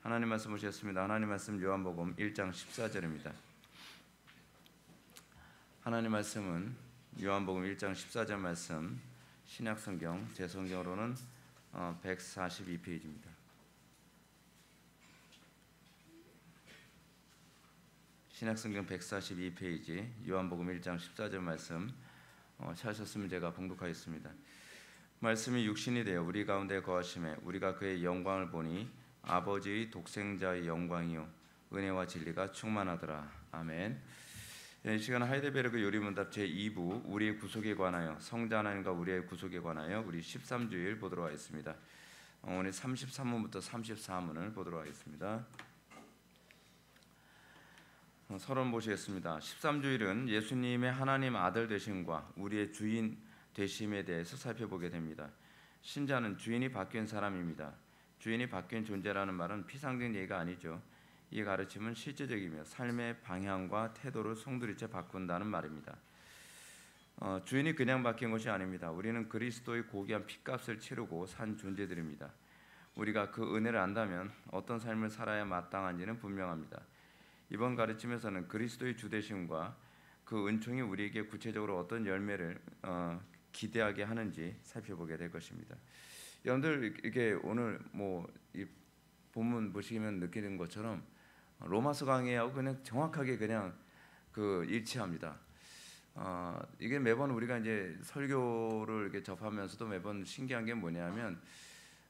하나님 말씀 보시겠습니다. 하나님 말씀 요한복음 1장 14절입니다. 하나님 말씀은 요한복음 1장 14절 말씀, 신약성경 제 성경으로는 142페이지입니다. 신약성경 142페이지 요한복음 1장 14절 말씀 찾으셨으면 제가 봉독하겠습니다. 말씀이 육신이 되어 우리 가운데 거하심에 우리가 그의 영광을 보니 아버지의 독생자의 영광이요 은혜와 진리가 충만하더라. 아멘. 이 시간 하이델베르크 요리문답 제2부 우리의 구속에 관하여, 성자 하나님과 우리의 구속에 관하여 우리 13주일 보도록 하겠습니다. 오늘 33문부터 34문을 보도록 하겠습니다. 서론 보시겠습니다. 13주일은 예수님의 하나님 아들 되심과 우리의 주인 되심에 대해서 살펴보게 됩니다. 신자는 주인이 바뀐 사람입니다. 주인이 바뀐 존재라는 말은 피상적 얘기가 아니죠. 이 가르침은 실제적이며 삶의 방향과 태도를 송두리째 바꾼다는 말입니다. 주인이 그냥 바뀐 것이 아닙니다. 우리는 그리스도의 고귀한 핏값을 치르고 산 존재들입니다. 우리가 그 은혜를 안다면 어떤 삶을 살아야 마땅한지는 분명합니다. 이번 가르침에서는 그리스도의 주되심과 그 은총이 우리에게 구체적으로 어떤 열매를 기대하게 하는지 살펴보게 될 것입니다. 여러분들 이게 오늘 이 본문 보시면 느끼는 것처럼 로마서 강의하고 그냥 정확하게 그냥 일치합니다. 이게 매번 우리가 이제 설교를 이렇게 접하면서도 매번 신기한 게 뭐냐면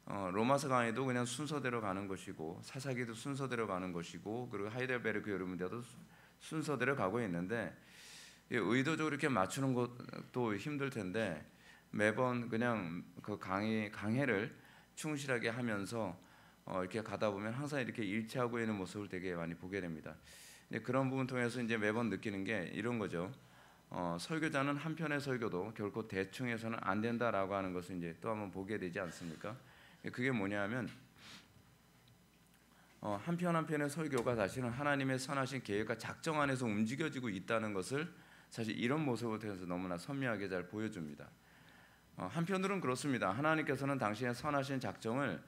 로마서 강의도 그냥 순서대로 가는 것이고 사사기도 순서대로 가는 것이고 그리고 하이델베르크 요리문대도 순서대로 가고 있는데 의도적으로 이렇게 맞추는 것도 힘들 텐데 매번 그냥 그 강해를 충실하게 하면서 이렇게 가다 보면 항상 이렇게 일치하고 있는 모습을 되게 많이 보게 됩니다. 그런 부분 통해서 이제 매번 느끼는 게 이런 거죠. 설교자는 한 편의 설교도 결코 대충 해서는 안 된다라고 하는 것을 이제 또 한번 보게 되지 않습니까? 그게 뭐냐면 한 편 한 편의 설교가 사실은 하나님의 선하신 계획과 작정 안에서 움직여지고 있다는 것을 사실 이런 모습을 통해서 너무나 선명하게 잘 보여줍니다. 한편으로는 그렇습니다. 하나님께서는 당신의 선하신 작정을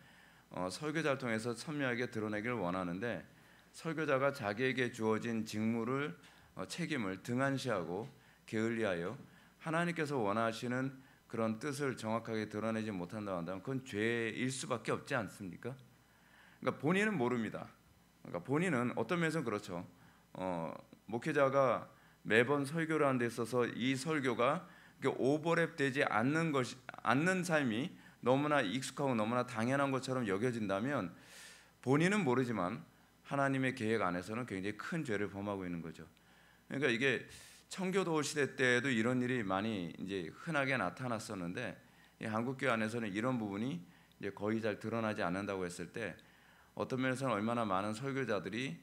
설교자를 통해서 선명하게 드러내기를 원하는데 설교자가 자기에게 주어진 직무를 책임을 등한시하고 게을리하여 하나님께서 원하시는 그런 뜻을 정확하게 드러내지 못한다고 한다면 그건 죄일 수밖에 없지 않습니까? 그러니까 본인은 모릅니다. 그러니까 본인은 어떤 면에서 그렇죠. 목회자가 매번 설교를 하는 데 있어서 이 설교가 오버랩되지 않는 삶이 너무나 익숙하고 너무나 당연한 것처럼 여겨진다면 본인은 모르지만 하나님의 계획 안에서는 굉장히 큰 죄를 범하고 있는 거죠. 그러니까 이게 청교도 시대 때에도 이런 일이 많이 이제 흔하게 나타났었는데 한국교회 안에서는 이런 부분이 이제 거의 잘 드러나지 않는다고 했을 때 어떤 면에서는 얼마나 많은 설교자들이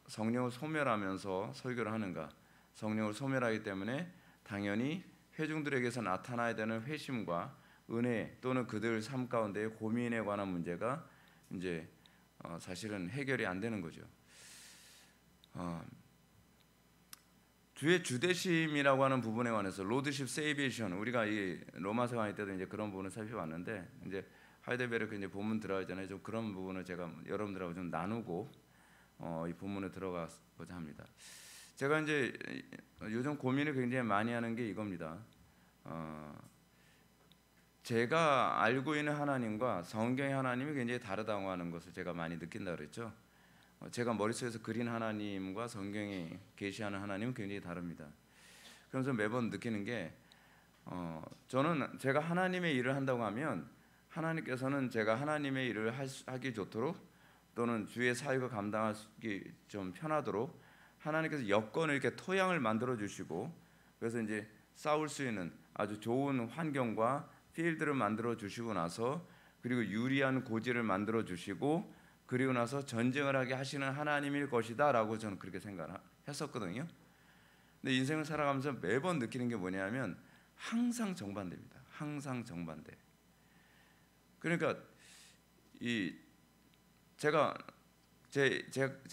성령을 소멸하면서 설교를 하는가. 성령을 소멸하기 때문에 당연히 회중들에게서 나타나야 되는 회심과 은혜 또는 그들 삶 가운데의 고민에 관한 문제가 이제 사실은 해결이 안 되는 거죠. 주의 주대심이라고 하는 부분에 관해서 로드십 세이비에이션 우리가 이 로마서 강의 때도 이제 그런 부분을 살펴봤는데 이제 하이델베르크 이제 본문 들어가기 전에 좀 그런 부분을 제가 여러분들하고 좀 나누고 이 본문에 들어가고자 합니다. 제가 이제 요즘 고민을 굉장히 많이 하는 게 이겁니다. 제가 알고 있는 하나님과 성경의 하나님이 굉장히 다르다고 하는 것을 제가 많이 느낀다 그랬죠. 제가 머릿속에서 그린 하나님과 성경이 계시하는 하나님은 굉장히 다릅니다. 그래서 매번 느끼는 게 저는 제가 하나님의 일을 한다고 하면 하나님께서는 제가 하나님의 일을 하기 좋도록 또는 주의 사역을 감당하기 좀 편하도록 하나님께서 여건을 이렇게 토양을 만들어 주시고 그래서 이제 싸울 수 있는 아주 좋은 환경과 필드를 만들어 주시고 나서 그리고 유리한 고지를 만들어 주시고 그리고 나서 전쟁을 하게 하시는 하나님일 것이다라고 저는 그렇게 생각을 했었거든요. 근데 인생을 살아가면서 매번 느끼는 게 뭐냐면 항상 정반대입니다. 항상 정반대. 그러니까 제가 제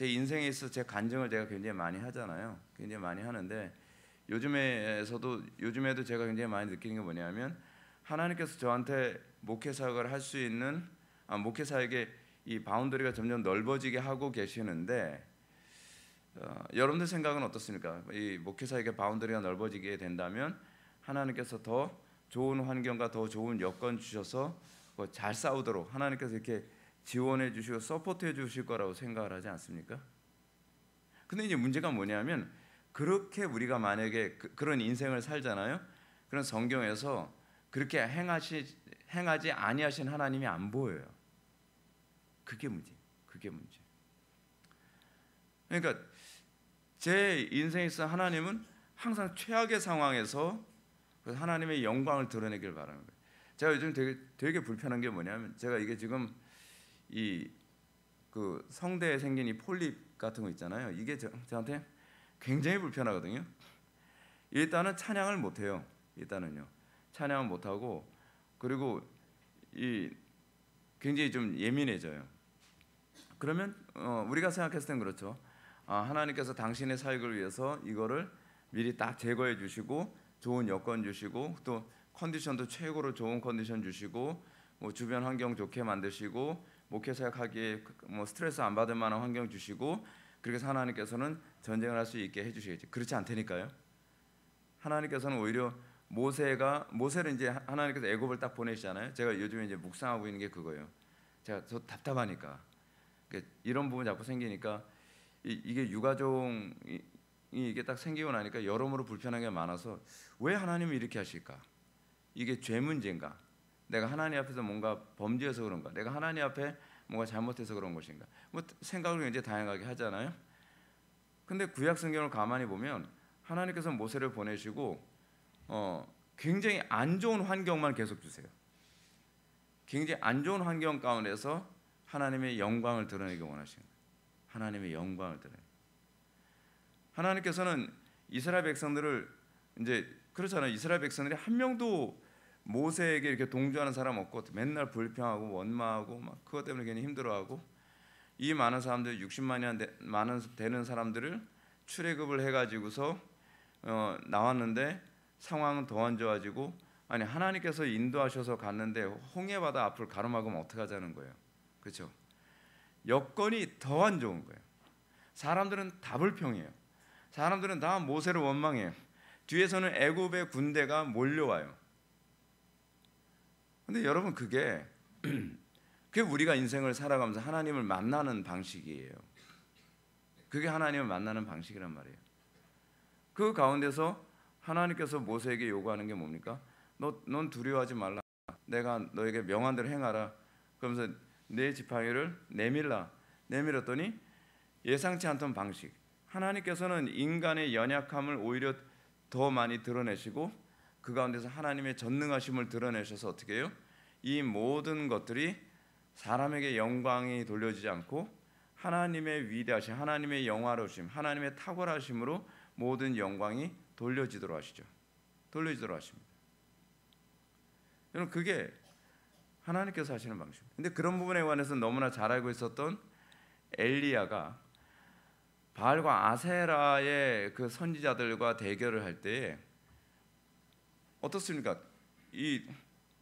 인생에 있어 제 간증을 제가 굉장히 많이 하잖아요. 굉장히 많이 하는데 요즘에도 제가 굉장히 많이 느끼는 게 뭐냐면 하나님께서 저한테 목회 사역을 할 수 있는 목회 사역에 이 바운더리가 점점 넓어지게 하고 계시는데 여러분들 생각은 어떻습니까? 이 목회자에게 바운더리가 넓어지게 된다면 하나님께서 더 좋은 환경과 더 좋은 여건 주셔서 잘 싸우도록 하나님께서 이렇게 지원해 주시고 서포트해 주실 거라고 생각을 하지 않습니까? 근데 이제 문제가 뭐냐면 그렇게 우리가 만약에 그런 인생을 살잖아요. 그런 성경에서 그렇게 행하지 아니하신 하나님이 안 보여요. 그게 문제. 그러니까 제 인생에 있어 하나님은 항상 최악의 상황에서 하나님의 영광을 드러내길 바라는 거예요. 제가 요즘 되게 불편한 게 뭐냐면 제가 이게 지금 이 그 성대에 생긴 이 폴립 같은 거 있잖아요. 이게 저한테 굉장히 불편하거든요. 일단은 찬양을 못 해요. 일단은요. 찬양을 못 하고 그리고 이 굉장히 좀 예민해져요. 그러면 우리가 생각했을 땐 그렇죠. 하나님께서 당신의 사역을 위해서 이거를 미리 딱 제거해 주시고 좋은 여건 주시고 또 컨디션도 최고로 좋은 컨디션 주시고 뭐 주변 환경 좋게 만드시고 목회 사역하기에 뭐 스트레스 안 받을 만한 환경 주시고 그렇게 해서 하나님께서는 전쟁을 할 수 있게 해주시겠지. 그렇지 않다니까요. 하나님께서는 오히려 모세를 이제 하나님께서 애굽을 딱 보내시잖아요. 제가 요즘에 이제 묵상하고 있는 게 그거예요. 제가 저 답답하니까 이런 부분 자꾸 생기니까 이게 유가족이 이게 딱 생기고 나니까 여러모로 불편한 게 많아서 왜 하나님이 이렇게 하실까? 이게 죄 문제인가? 내가 하나님 앞에서 뭔가 범죄해서 그런가? 내가 하나님 앞에 뭔가 잘못해서 그런 것인가? 뭐 생각을 굉장히 다양하게 하잖아요. 근데 구약 성경을 가만히 보면 하나님께서 모세를 보내시고 굉장히 안 좋은 환경만 계속 주세요. 굉장히 안 좋은 환경 가운데서 하나님의 영광을 드러내기 원하시는 거예요. 하나님의 영광을 드러내. 하나님께서는 이스라엘 백성들을 이제 그렇잖아요. 이스라엘 백성들이 한 명도 모세에게 이렇게 동조하는 사람 없고 맨날 불평하고 원망하고 막 그것 때문에 괜히 힘들어하고 이 많은 사람들 60만이 되는 사람들을 출애굽을 해가지고서 나왔는데 상황은 더 안 좋아지고 아니 하나님께서 인도하셔서 갔는데 홍해바다 앞을 가로막으면 어떡하자는 거예요. 그렇죠? 여건이 더 안 좋은 거예요. 사람들은 다 불평해요. 사람들은 다 모세를 원망해요. 뒤에서는 애굽의 군대가 몰려와요. 근데 여러분 그게 우리가 인생을 살아가면서 하나님을 만나는 방식이에요. 그게 하나님을 만나는 방식이란 말이에요. 그 가운데서 하나님께서 모세에게 요구하는 게 뭡니까? 넌 두려워하지 말라. 내가 너에게 명한 대로 행하라. 그러면서 내 지팡이를 내밀었더니 예상치 않던 방식. 하나님께서는 인간의 연약함을 오히려 더 많이 드러내시고 그 가운데서 하나님의 전능하심을 드러내셔서 어떻게 해요? 이 모든 것들이 사람에게 영광이 돌려지지 않고 하나님의 위대하심, 하나님의 영화로우심, 하나님의 탁월하심으로 모든 영광이 돌려지도록 하시죠. 돌려지도록 하십니다. 여러분 그게 하나님께서 하시는 방식입니다. 근데 그런 부분에 관해서 너무나 잘 알고 있었던 엘리야가 바알과 아세라의 그 선지자들과 대결을 할 때에 어떻습니까? 이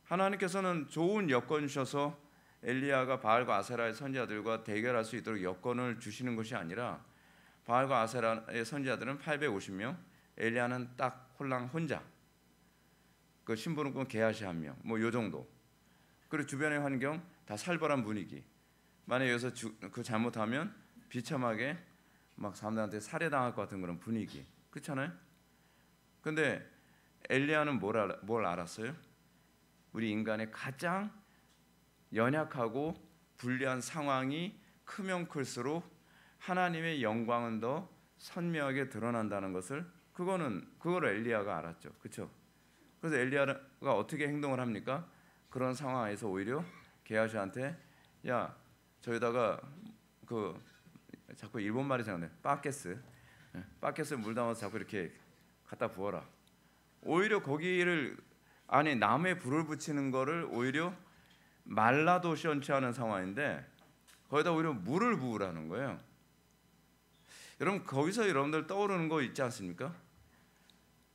하나님께서는 좋은 여건 주셔서 엘리야가 바알과 아세라의 선지자들과 대결할 수 있도록 여건을 주시는 것이 아니라 바알과 아세라의 선지자들은 850명, 엘리야는 딱 홀랑 혼자. 그 신부름꾼 게하시 1명, 뭐 요 정도. 그리고 주변의 환경 다 살벌한 분위기. 만약 여기서 그 잘못하면 비참하게 막 사람들한테 살해당할 것 같은 그런 분위기. 그렇잖아요? 근데 엘리야는 뭘 알았어요? 우리 인간의 가장 연약하고 불리한 상황이 크면 클수록 하나님의 영광은 더 선명하게 드러난다는 것을 그걸 엘리야가 알았죠. 그렇죠? 그래서 엘리야가 어떻게 행동을 합니까? 그런 상황에서 오히려 게하시한테 야 저기다가 그 자꾸 일본 말이 생각나네. 빠켓을 물 담아서 자꾸 이렇게 갖다 부어라. 오히려 거기를 안에 나무에 불을 붙이는 거를 오히려 말라도 시원치 않은 상황인데 거기다 오히려 물을 부으라는 거예요. 여러분 거기서 여러분들 떠오르는 거 있지 않습니까?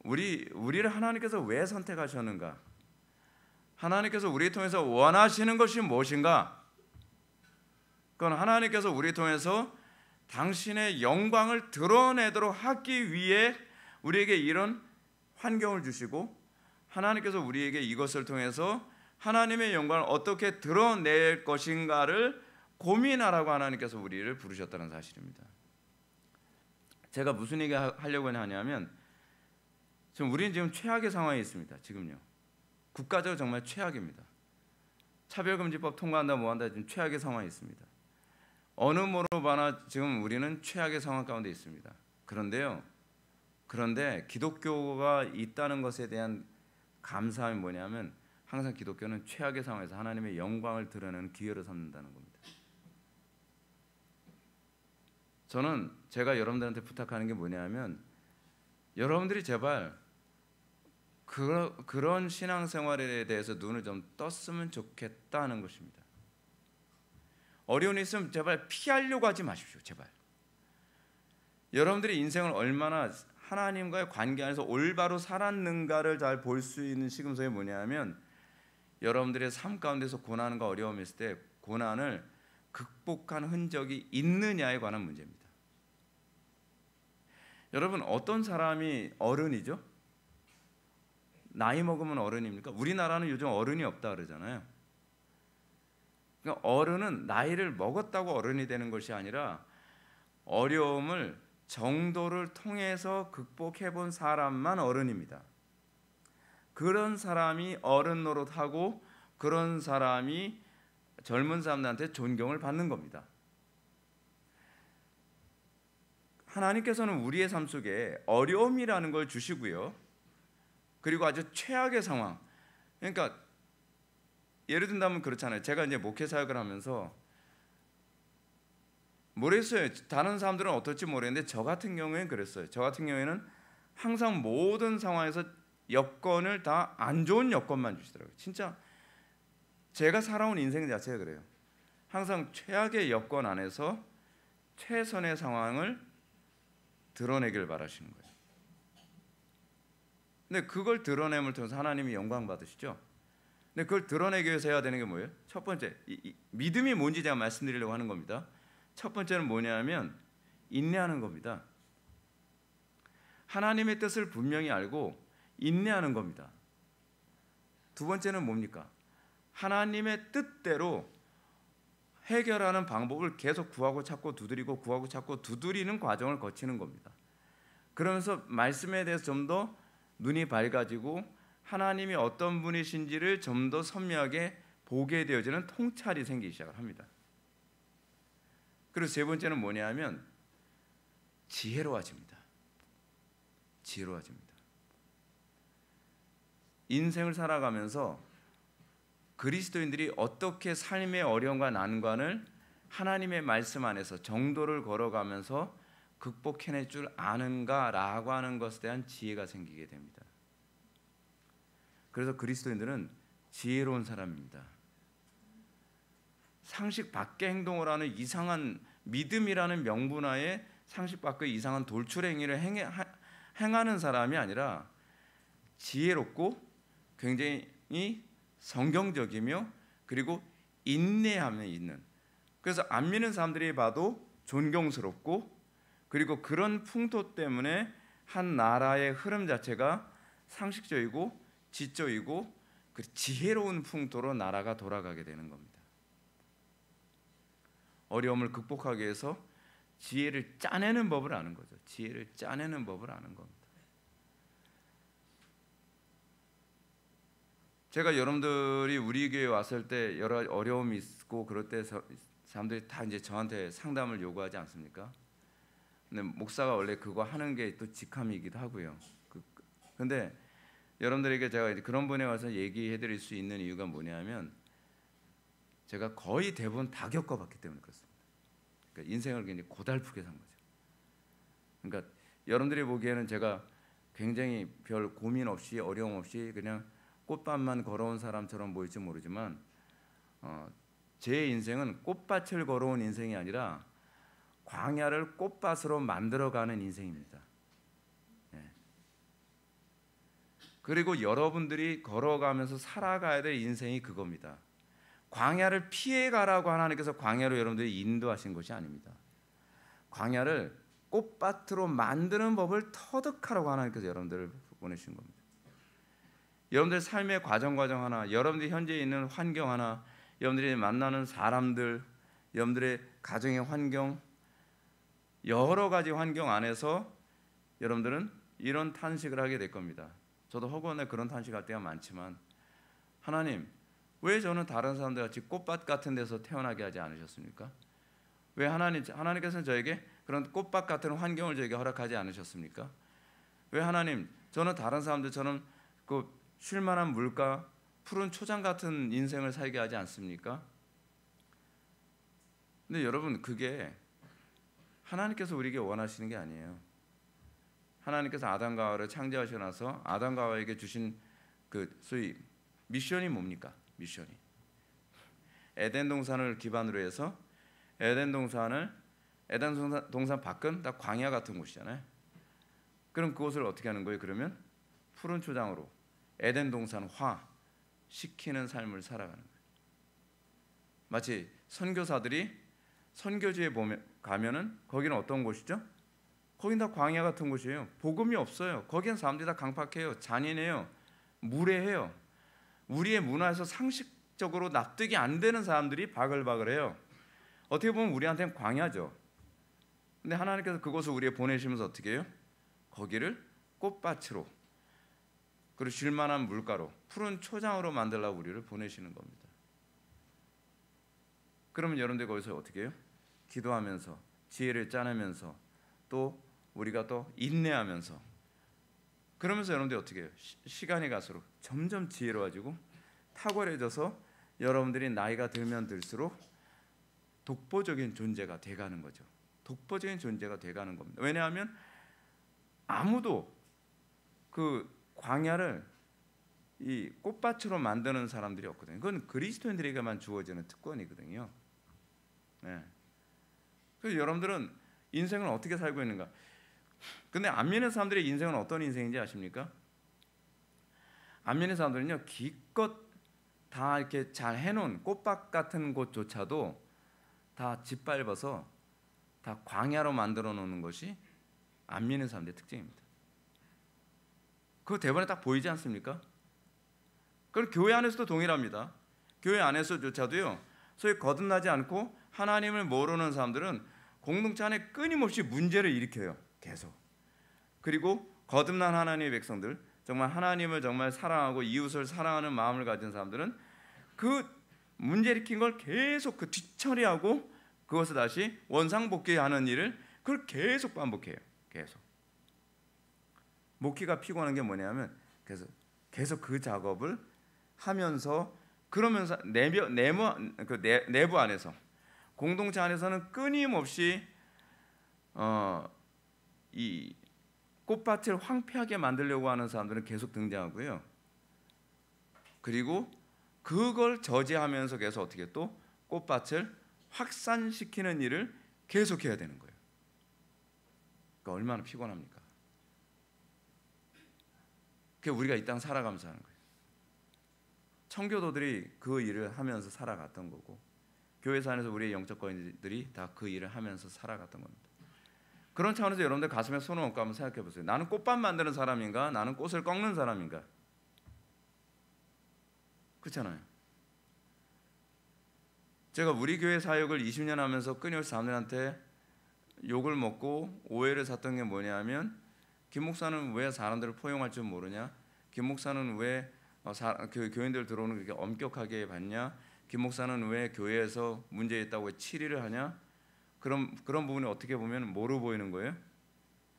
우리를 하나님께서 왜 선택하셨는가? 하나님께서 우리 통해서 원하시는 것이 무엇인가? 그건 하나님께서 우리 통해서 당신의 영광을 드러내도록 하기 위해 우리에게 이런 환경을 주시고, 하나님께서 우리에게 이것을 통해서 하나님의 영광을 어떻게 드러낼 것인가를 고민하라고 하나님께서 우리를 부르셨다는 사실입니다. 제가 무슨 얘기 하려고 하냐면, 우리는 지금 최악의 상황에 있습니다. 지금요, 국가적으로 정말 최악입니다. 차별금지법 통과한다 뭐한다 지금 최악의 상황에 있습니다. 어느 뭐로 봐나 지금 우리는 최악의 상황 가운데 있습니다. 그런데 기독교가 있다는 것에 대한 감사함이 뭐냐면, 항상 기독교는 최악의 상황에서 하나님의 영광을 드러내는 기회로 삼는다는 겁니다. 저는 제가 여러분들한테 부탁하는 게 뭐냐면, 여러분들이 제발 그런 신앙생활에 대해서 눈을 좀 떴으면 좋겠다는 것입니다. 어려운 일 있으면 제발 피하려고 하지 마십시오. 제발. 여러분들이 인생을 얼마나 하나님과의 관계 안에서 올바로 살았는가를 잘 볼 수 있는 시금석이 뭐냐면, 여러분들의 삶 가운데서 고난과 어려움이 있을 때 고난을 극복한 흔적이 있느냐에 관한 문제입니다. 여러분, 어떤 사람이 어른이죠? 나이 먹으면 어른입니까? 우리나라는 요즘 어른이 없다 그러잖아요. 그러니까 어른은 나이를 먹었다고 어른이 되는 것이 아니라 어려움을 정도를 통해서 극복해 본 사람만 어른입니다. 그런 사람이 어른 노릇하고 그런 사람이 젊은 사람들한테 존경을 받는 겁니다. 하나님께서는 우리의 삶 속에 어려움이라는 걸 주시고요, 그리고 아주 최악의 상황, 그러니까 예를 든다면 그렇잖아요. 제가 이제 목회 사역을 하면서 모르겠어요. 다른 사람들은 어떨지 모르겠는데 저 같은 경우에는 그랬어요. 저 같은 경우에는 항상 모든 상황에서 여건을 다 안 좋은 여건만 주시더라고요. 진짜 제가 살아온 인생 자체가 그래요. 항상 최악의 여건 안에서 최선의 상황을 드러내길 바라시는 거예요. 근데 그걸 드러냄을 통해서 하나님이 영광 받으시죠. 근데 그걸 드러내기 위해서 해야 되는 게 뭐예요? 첫 번째, 믿음이 뭔지 제가 말씀드리려고 하는 겁니다. 첫 번째는 뭐냐면 인내하는 겁니다. 하나님의 뜻을 분명히 알고 인내하는 겁니다. 두 번째는 뭡니까? 하나님의 뜻대로 해결하는 방법을 계속 구하고 찾고 두드리고 구하고 찾고 두드리는 과정을 거치는 겁니다. 그러면서 말씀에 대해서 좀 더 눈이 밝아지고 하나님이 어떤 분이신지를 좀 더 선명하게 보게 되어지는 통찰이 생기기 시작을 합니다. 그리고 세 번째는 뭐냐면 지혜로워집니다. 지혜로워집니다. 인생을 살아가면서 그리스도인들이 어떻게 삶의 어려움과 난관을 하나님의 말씀 안에서 정도를 걸어가면서 극복해낼 줄 아는가라고 하는 것에 대한 지혜가 생기게 됩니다. 그래서 그리스도인들은 지혜로운 사람입니다. 상식 밖의 행동을 하는 이상한 믿음이라는 명분하에 상식 밖의 이상한 돌출 행위를 행하는 사람이 아니라 지혜롭고 굉장히 성경적이며 그리고 인내함에 있는, 그래서 안 믿는 사람들이 봐도 존경스럽고, 그리고 그런 풍토 때문에 한 나라의 흐름 자체가 상식적이고 지적이고 지혜로운 풍토로 나라가 돌아가게 되는 겁니다. 어려움을 극복하기 위해서 지혜를 짜내는 법을 아는 거죠. 지혜를 짜내는 법을 아는 겁니다. 제가 여러분들이 우리 교회에 왔을 때 여러 어려움이 있고 그럴 때 사람들이 다 이제 저한테 상담을 요구하지 않습니까? 근데 목사가 원래 그거 하는 게 또 직함이기도 하고요. 근데 여러분들에게 제가 그런 분에 와서 얘기해드릴 수 있는 이유가 뭐냐면, 제가 거의 대부분 다 겪어봤기 때문에 그렇습니다. 그러니까 인생을 굉장히 고달프게 산 거죠. 그러니까 여러분들이 보기에는 제가 굉장히 별 고민 없이 어려움 없이 그냥 꽃밭만 걸어온 사람처럼 보일지 모르지만 제 인생은 꽃밭을 걸어온 인생이 아니라 광야를 꽃밭으로 만들어가는 인생입니다. 네. 그리고 여러분들이 걸어가면서 살아가야 될 인생이 그겁니다. 광야를 피해 가라고 하나님께서 광야로 여러분들이 인도하신 것이 아닙니다. 광야를 꽃밭으로 만드는 법을 터득하라고 하나님께서 여러분들을 보내신 겁니다. 여러분들 삶의 과정 하나, 여러분들이 현재 있는 환경 하나, 여러분들이 만나는 사람들, 여러분들의 가정의 환경, 여러 가지 환경 안에서 여러분들은 이런 탄식을 하게 될 겁니다. 저도 허구한에 그런 탄식할 때가 많지만, 하나님, 왜 저는 다른 사람들 같이 꽃밭 같은 데서 태어나게 하지 않으셨습니까? 왜 하나님께서는 저에게 그런 꽃밭 같은 환경을 저에게 허락하지 않으셨습니까? 왜 하나님, 저는 다른 사람들처럼 그 쉴만한 물가, 푸른 초장 같은 인생을 살게 하지 않습니까? 근데 여러분, 그게 하나님께서 우리에게 원하시는 게 아니에요. 하나님께서 아담과 하와를 창조하시고 나서 아담과 하와에게 주신 그 소위 미션이 뭡니까? 미션이 에덴 동산을 기반으로 해서 에덴 동산 밖은 다 광야 같은 곳이잖아요. 그럼 그곳을 어떻게 하는 거예요? 그러면 푸른 초장으로 에덴 동산화 시키는 삶을 살아가는 거예요. 마치 선교사들이 선교지에 가면은 거기는 어떤 곳이죠? 거긴 다 광야 같은 곳이에요. 복음이 없어요. 거기는 사람들이 다 강팍해요. 잔인해요. 무례해요. 우리의 문화에서 상식적으로 납득이 안 되는 사람들이 바글바글해요. 어떻게 보면 우리한테는 광야죠. 근데 하나님께서 그곳을 우리에 보내시면서 어떻게 해요? 거기를 꽃밭으로, 그리고 쉴만한 물가로, 푸른 초장으로 만들라고 우리를 보내시는 겁니다. 그러면 여러분들 거기서 어떻게 해요? 기도하면서, 지혜를 짜내면서, 또 우리가 또 인내하면서, 그러면서 여러분들이 어떻게 해요? 시간이 갈수록 점점 지혜로워지고 탁월해져서 여러분들이 나이가 들면 들수록 독보적인 존재가 돼가는 거죠. 독보적인 존재가 돼가는 겁니다. 왜냐하면 아무도 그 광야를 이 꽃밭으로 만드는 사람들이 없거든요. 그건 그리스도인들에게만 주어지는 특권이거든요. 네. 그래서 여러분들은 인생을 어떻게 살고 있는가? 근데 안 믿는 사람들의 인생은 어떤 인생인지 아십니까? 안 믿는 사람들은요, 기껏 다 이렇게 잘 해놓은 꽃밭 같은 곳조차도 다 짓밟아서 다 광야로 만들어 놓는 것이 안 믿는 사람들의 특징입니다. 그거 대본에 딱 보이지 않습니까? 그걸 교회 안에서도 동일합니다. 교회 안에서조차도요, 소위 거듭나지 않고 하나님을 모르는 사람들은 공동체 안에 끊임없이 문제를 일으켜요. 계속. 그리고 거듭난 하나님의 백성들, 정말 하나님을 정말 사랑하고 이웃을 사랑하는 마음을 가진 사람들은 그 문제 일으킨 걸 계속 그 뒤처리하고 그것을 다시 원상복귀하는 일을 그걸 계속 반복해요. 계속. 목회가 피곤한 게 뭐냐면 계속 그 작업을 하면서, 그러면서 내부 안에서, 공동체 안에서는 끊임없이 이 꽃밭을 황폐하게 만들려고 하는 사람들은 계속 등장하고요. 그리고 그걸 저지하면서 계속 어떻게 또 꽃밭을 확산시키는 일을 계속해야 되는 거예요. 그러니까 얼마나 피곤합니까? 그게 우리가 이 땅 살아가면서 하는 거예요. 청교도들이 그 일을 하면서 살아갔던 거고, 교회사 안에서 우리의 영적 거인들이 다 그 일을 하면서 살아갔던 겁니다. 그런 차원에서 여러분들 가슴에 손을 얹고 한번 생각해 보세요. 나는 꽃밭 만드는 사람인가? 나는 꽃을 꺾는 사람인가? 그렇잖아요. 제가 우리 교회 사역을 20년 하면서 끊임없이 사람들한테 욕을 먹고 오해를 샀던 게 뭐냐면, 김 목사는 왜 사람들을 포용할 줄 모르냐? 김 목사는 왜 교인들 들어오는 거 그렇게 엄격하게 봤냐? 김 목사는 왜 교회에서 문제 있다고 치리를 하냐? 그런 부분이 어떻게 보면 뭐로 보이는 거예요?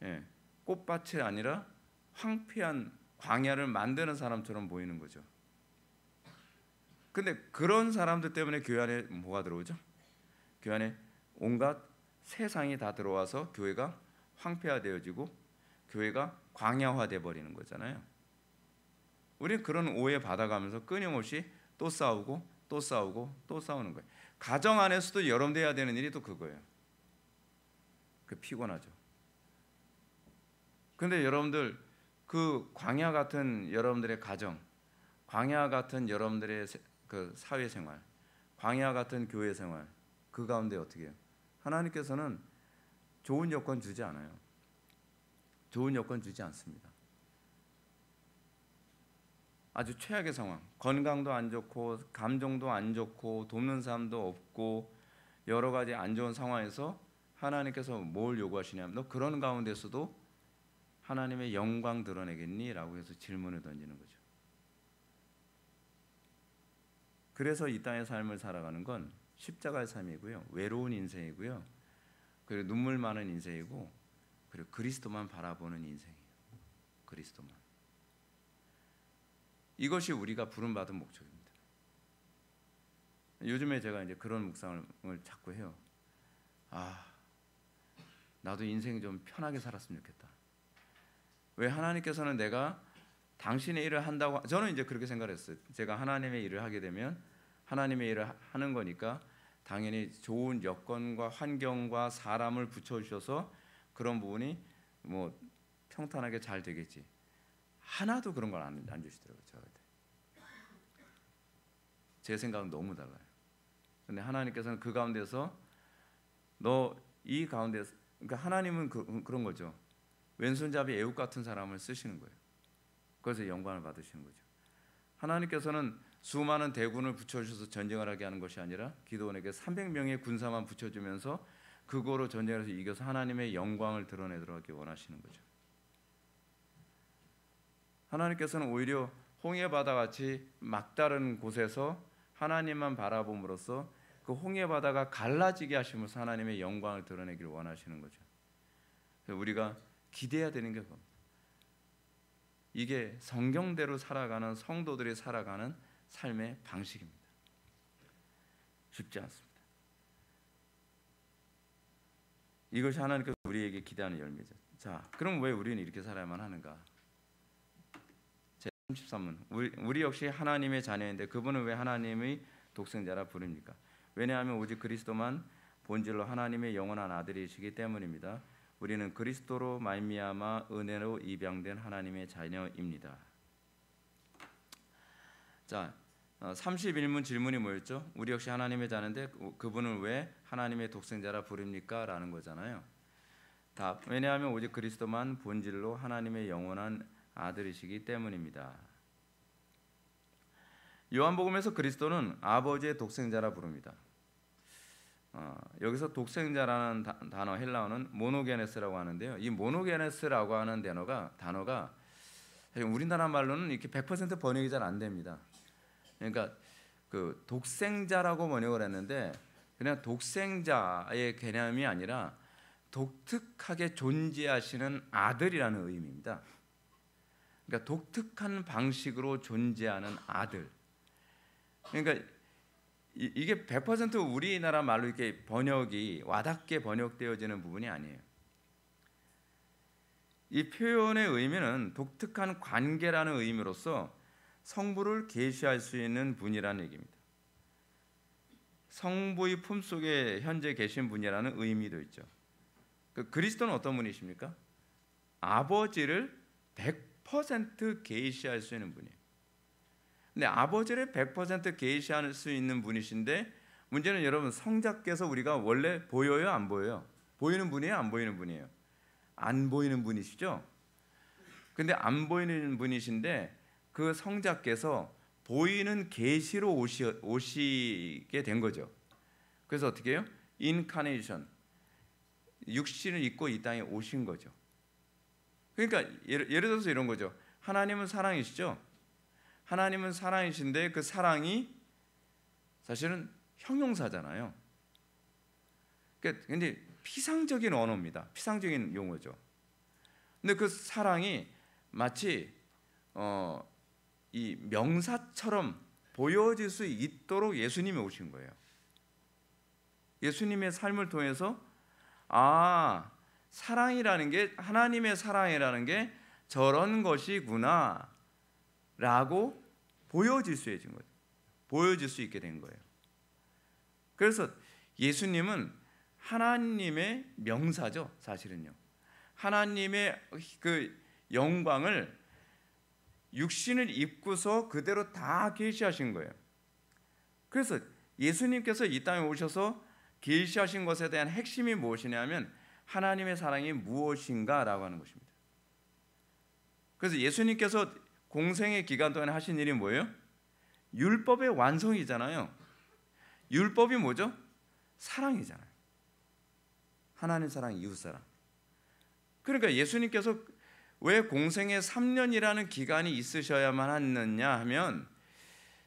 예, 꽃밭이 아니라 황폐한 광야를 만드는 사람처럼 보이는 거죠. 근데 그런 사람들 때문에 교회 안에 뭐가 들어오죠? 교회 안에 온갖 세상이 다 들어와서 교회가 황폐화되어지고 교회가 광야화돼 버리는 거잖아요. 우리는 그런 오해 받아가면서 끊임없이 또 싸우고 또 싸우고 또 싸우는 거예요. 가정 안에서도 여러분들 해야 되는 일이 또 그거예요. 그 피곤하죠. 근데 여러분들 그 광야 같은 여러분들의 가정, 광야 같은 여러분들의 그 사회생활, 광야 같은 교회 생활, 그 가운데 어떻게 해요? 하나님께서는 좋은 여건 주지 않아요. 좋은 여건 주지 않습니다. 아주 최악의 상황, 건강도 안 좋고 감정도 안 좋고 돕는 사람도 없고 여러 가지 안 좋은 상황에서 하나님께서 뭘 요구하시냐면, 너 그런 가운데서도 하나님의 영광 드러내겠니? 라고 해서 질문을 던지는 거죠. 그래서 이 땅의 삶을 살아가는 건 십자가의 삶이고요, 외로운 인생이고요, 그리고 눈물 많은 인생이고, 그리고 그리스도만 바라보는 인생이에요. 그리스도만. 이것이 우리가 부름받은 목적입니다. 요즘에 제가 이제 그런 묵상을 자꾸 해요. 나도 인생 좀 편하게 살았으면 좋겠다. 왜 하나님께서는 내가 당신의 일을 한다고, 저는 이제 그렇게 생각했어요. 제가 하나님의 일을 하게 되면 하나님의 일을 하는 거니까 당연히 좋은 여건과 환경과 사람을 붙여주셔서 그런 부분이 뭐 평탄하게 잘 되겠지. 하나도 그런 걸 안 주시더라고요. 저한테. 제 생각은 너무 달라요. 근데 하나님께서는 그 가운데서 너 이 가운데서, 그러니까 하나님은 그런 거죠. 왼손잡이 애국 같은 사람을 쓰시는 거예요. 그래서 영광을 받으시는 거죠. 하나님께서는 수많은 대군을 붙여주셔서 전쟁을 하게 하는 것이 아니라 기드온에게 300명의 군사만 붙여주면서 그거로 전쟁에서 이겨서 하나님의 영광을 드러내도록 하기 원하시는 거죠. 하나님께서는 오히려 홍해 바다같이 막다른 곳에서 하나님만 바라봄으로써 그 홍해 바다가 갈라지게 하시면서 하나님의 영광을 드러내기를 원하시는 거죠. 그래서 우리가 기대해야 되는 게 그겁니다. 이게 성경대로 살아가는 성도들이 살아가는 삶의 방식입니다. 쉽지 않습니다. 이것이 하나님께서 우리에게 기대하는 열매죠. 자, 그럼 왜 우리는 이렇게 살아야만 하는가? 제 33문. 우리 역시 하나님의 자녀인데 그분은 왜 하나님의 독생자라 부릅니까? 왜냐하면 오직 그리스도만 본질로 하나님의 영원한 아들이시기 때문입니다. 우리는 그리스도로 말미암아 은혜로 입양된 하나님의 자녀입니다. 자, 31문 질문이 뭐였죠? 우리 역시 하나님의 자녀인데 그분은 왜 하나님의 독생자라 부릅니까? 라는 거잖아요. 답, 왜냐하면 오직 그리스도만 본질로 하나님의 영원한 아들이시기 때문입니다. 요한복음에서 그리스도는 아버지의 독생자라 부릅니다. 여기서 독생자라는 단어 헬라어는 모노게네스라고 하는데요. 이 모노게네스라고 하는 단어가 우리나라 말로는 이렇게 100% 번역이 잘 안 됩니다. 그러니까 그 독생자라고 번역을 했는데 그냥 독생자의 개념이 아니라 독특하게 존재하시는 아들이라는 의미입니다. 그러니까 독특한 방식으로 존재하는 아들. 그러니까 이게 100% 우리나라 말로 이렇게 번역이 와닿게 번역되어지는 부분이 아니에요. 이 표현의 의미는 독특한 관계라는 의미로서 성부를 계시할 수 있는 분이라는 얘기입니다. 성부의 품속에 현재 계신 분이라는 의미도 있죠. 그리스도는 어떤 분이십니까? 아버지를 100% 계시할 수 있는 분이에요. 근데 아버지를 100% 계시할 수 있는 분이신데 문제는 여러분 성자께서 우리가 원래 보여요, 안 보여요? 보이는 분이에요, 안 보이는 분이에요? 안 보이는 분이시죠? 근데 안 보이는 분이신데 그 성자께서 보이는 계시로 오시게 된 거죠. 그래서 어떻게 해요? 인카네이션, 육신을 입고 이 땅에 오신 거죠. 그러니까 예를 들어서 이런 거죠. 하나님은 사랑이시죠? 하나님은 사랑이신데 그 사랑이 사실은 형용사잖아요. 그러니까 굉장히 피상적인 언어입니다. 피상적인 용어죠. 근데 그 사랑이 마치 이 명사처럼 보여질 수 있도록 예수님이 오신 거예요. 예수님의 삶을 통해서 사랑이라는 게, 하나님의 사랑이라는 게 저런 것이구나 라고 보여질 수 있는 거예요. 보여질 수 있게 된 거예요. 그래서 예수님은 하나님의 명사죠, 사실은요. 하나님의 그 영광을 육신을 입고서 그대로 다 계시하신 거예요. 그래서 예수님께서 이 땅에 오셔서 계시하신 것에 대한 핵심이 무엇이냐면 하나님의 사랑이 무엇인가라고 하는 것입니다. 그래서 예수님께서 공생의 기간 동안에 하신 일이 뭐예요? 율법의 완성이잖아요. 율법이 뭐죠? 사랑이잖아요. 하나님 사랑, 이웃 사랑. 그러니까 예수님께서 왜 공생의 3년이라는 기간이 있으셔야만 하느냐 하면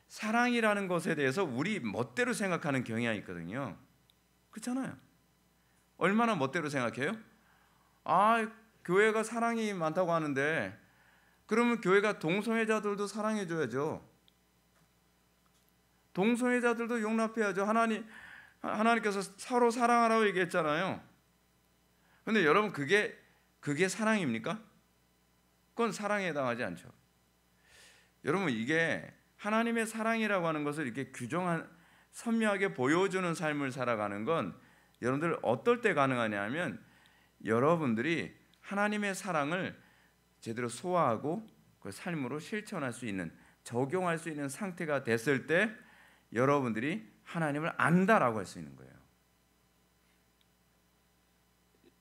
사랑이라는 것에 대해서 우리 멋대로 생각하는 경향이 있거든요. 그렇잖아요. 얼마나 멋대로 생각해요? 교회가 사랑이 많다고 하는데 그러면 교회가 동성애자들도 사랑해줘야죠. 동성애자들도 용납해야죠. 하나님께서 서로 사랑하라고 얘기했잖아요. 그런데 여러분 그게 사랑입니까? 그건 사랑에 해당하지 않죠. 여러분 이게 하나님의 사랑이라고 하는 것을 이렇게 선명하게 보여주는 삶을 살아가는 건 여러분들 어떨 때 가능하냐 하면 여러분들이 하나님의 사랑을 제대로 소화하고 그 삶으로 실천할 수 있는, 적용할 수 있는 상태가 됐을 때 여러분들이 하나님을 안다라고 할 수 있는 거예요.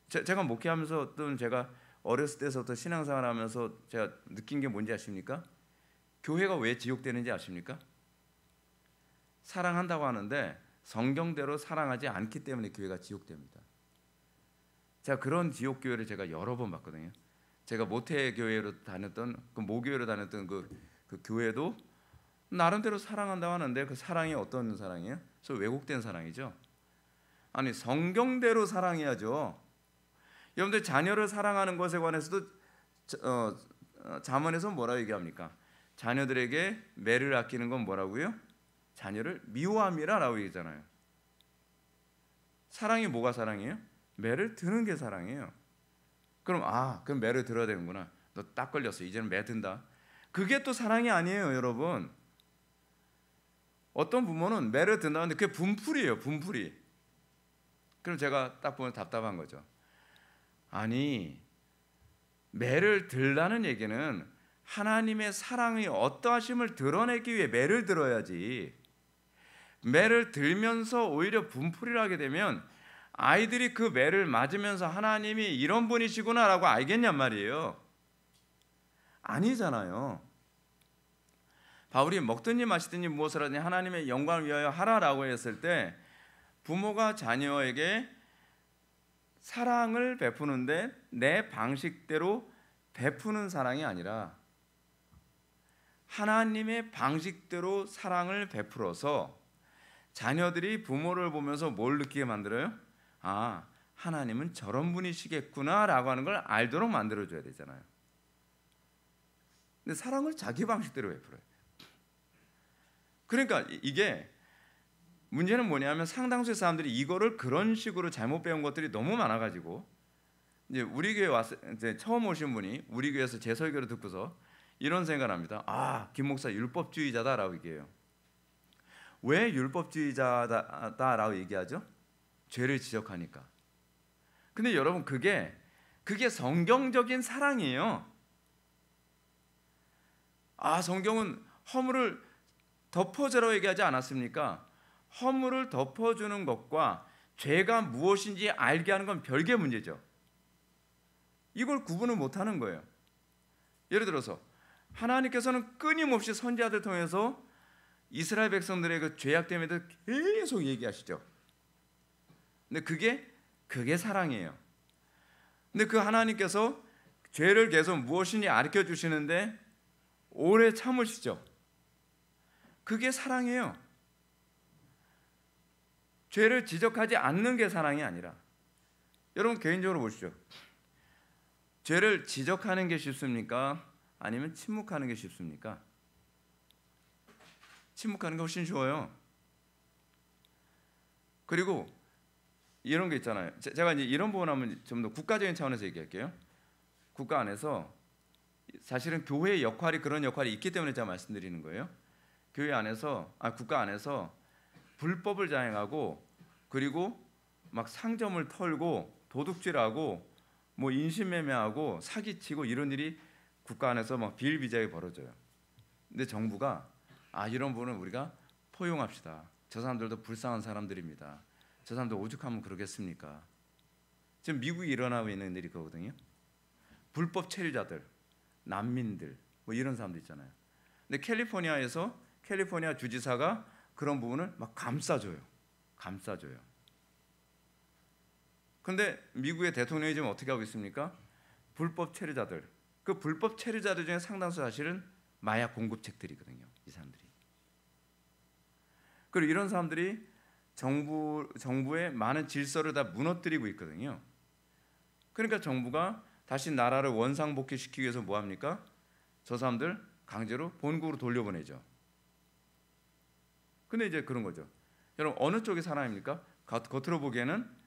제가 목회하면서 또는 제가 어렸을 때부터 신앙생활 하면서 제가 느낀 게 뭔지 아십니까? 교회가 왜 지옥되는지 아십니까? 사랑한다고 하는데 성경대로 사랑하지 않기 때문에 교회가 지옥됩니다. 제가 그런 지옥 교회를 제가 여러 번 봤거든요. 제가 모태교회로 다녔던 모교회로 다녔던 그 교회도 나름대로 사랑한다고 하는데 그 사랑이 어떤 사랑이에요? 그래서 왜곡된 사랑이죠. 아니 성경대로 사랑해야죠. 여러분들 자녀를 사랑하는 것에 관해서도 잠언에서 뭐라고 얘기합니까? 자녀들에게 매를 아끼는 건 뭐라고요? 자녀를 미워함이라고 얘기하잖아요. 사랑이 뭐가 사랑이에요? 매를 드는 게 사랑이에요. 그럼 매를 들어야 되는구나. 너 딱 걸렸어. 이제는 매 든다. 그게 또 사랑이 아니에요, 여러분. 어떤 부모는 매를 든다는데 그게 분풀이에요, 분풀이. 그럼 제가 딱 보면 답답한 거죠. 아니, 매를 들라는 얘기는 하나님의 사랑의 어떠하심을 드러내기 위해 매를 들어야지. 매를 들면서 오히려 분풀이를 하게 되면 아이들이 그 매를 맞으면서 하나님이 이런 분이시구나라고 알겠냔 말이에요. 아니잖아요. 바울이 먹든지 마시든지 무엇을 하든지 하나님의 영광을 위하여 하라라고 했을 때 부모가 자녀에게 사랑을 베푸는데 내 방식대로 베푸는 사랑이 아니라 하나님의 방식대로 사랑을 베풀어서 자녀들이 부모를 보면서 뭘 느끼게 만들어요? 하나님은 저런 분이시겠구나 라고 하는 걸 알도록 만들어줘야 되잖아요. 근데 사랑을 자기 방식대로 베풀어요. 그러니까 이게 문제는 뭐냐면 상당수의 사람들이 이거를 그런 식으로 잘못 배운 것들이 너무 많아가지고 이제 우리 교회 이제 처음 오신 분이 우리 교회에서 제 설교를 듣고서 이런 생각을 합니다. 김 목사 율법주의자다라고 얘기해요. 왜 율법주의자다라고 얘기하죠? 죄를 지적하니까. 근데 여러분 그게 성경적인 사랑이에요. 성경은 허물을 덮어주라고 얘기하지 않았습니까? 허물을 덮어주는 것과 죄가 무엇인지 알게 하는 건 별개의 문제죠. 이걸 구분을 못하는 거예요. 예를 들어서 하나님께서는 끊임없이 선지자들 통해서 이스라엘 백성들의 그 죄악됨에 대해서 계속 얘기하시죠. 근데 그게 사랑이에요. 근데 그 하나님께서 죄를 계속 무엇인지 가르쳐 주시는데 오래 참으시죠. 그게 사랑이에요. 죄를 지적하지 않는 게 사랑이 아니라 여러분 개인적으로 보시죠. 죄를 지적하는 게 쉽습니까? 아니면 침묵하는 게 쉽습니까? 침묵하는 게 훨씬 쉬워요. 그리고 이런 게 있잖아요. 제가 이제 이런 부분하면 좀 더 국가적인 차원에서 얘기할게요. 국가 안에서 사실은 교회의 역할이 그런 역할이 있기 때문에 제가 말씀드리는 거예요. 교회 안에서 국가 안에서 불법을 자행하고 그리고 막 상점을 털고 도둑질하고 뭐 인신매매하고 사기치고 이런 일이 국가 안에서 막 비일비재하게 벌어져요. 근데 정부가 이런 부분은 우리가 포용합시다. 저 사람들도 불쌍한 사람들입니다. 저 사람들 오죽하면 그러겠습니까? 지금 미국이 일어나고 있는 일이 그거거든요. 불법 체류자들, 난민들 뭐 이런 사람들 있잖아요. 근데 캘리포니아 주지사가 그런 부분을 막 감싸줘요. 근데 미국의 대통령이 지금 어떻게 하고 있습니까? 불법 체류자들, 그 불법 체류자들 중에 상당수 사실은 마약 공급책들이거든요. 이 사람들이. 그리고 이런 사람들이 정부의 많은 질서를 다 무너뜨리고 있거든요. 그러니까 정부가 다시 나라를 원상복귀시키기 위해서 뭐 합니까? 저 사람들 강제로 본국으로 돌려보내죠. 근데 이제 그런 거죠. 여러분 어느 쪽이 사랑입니까? 겉으로 보기에는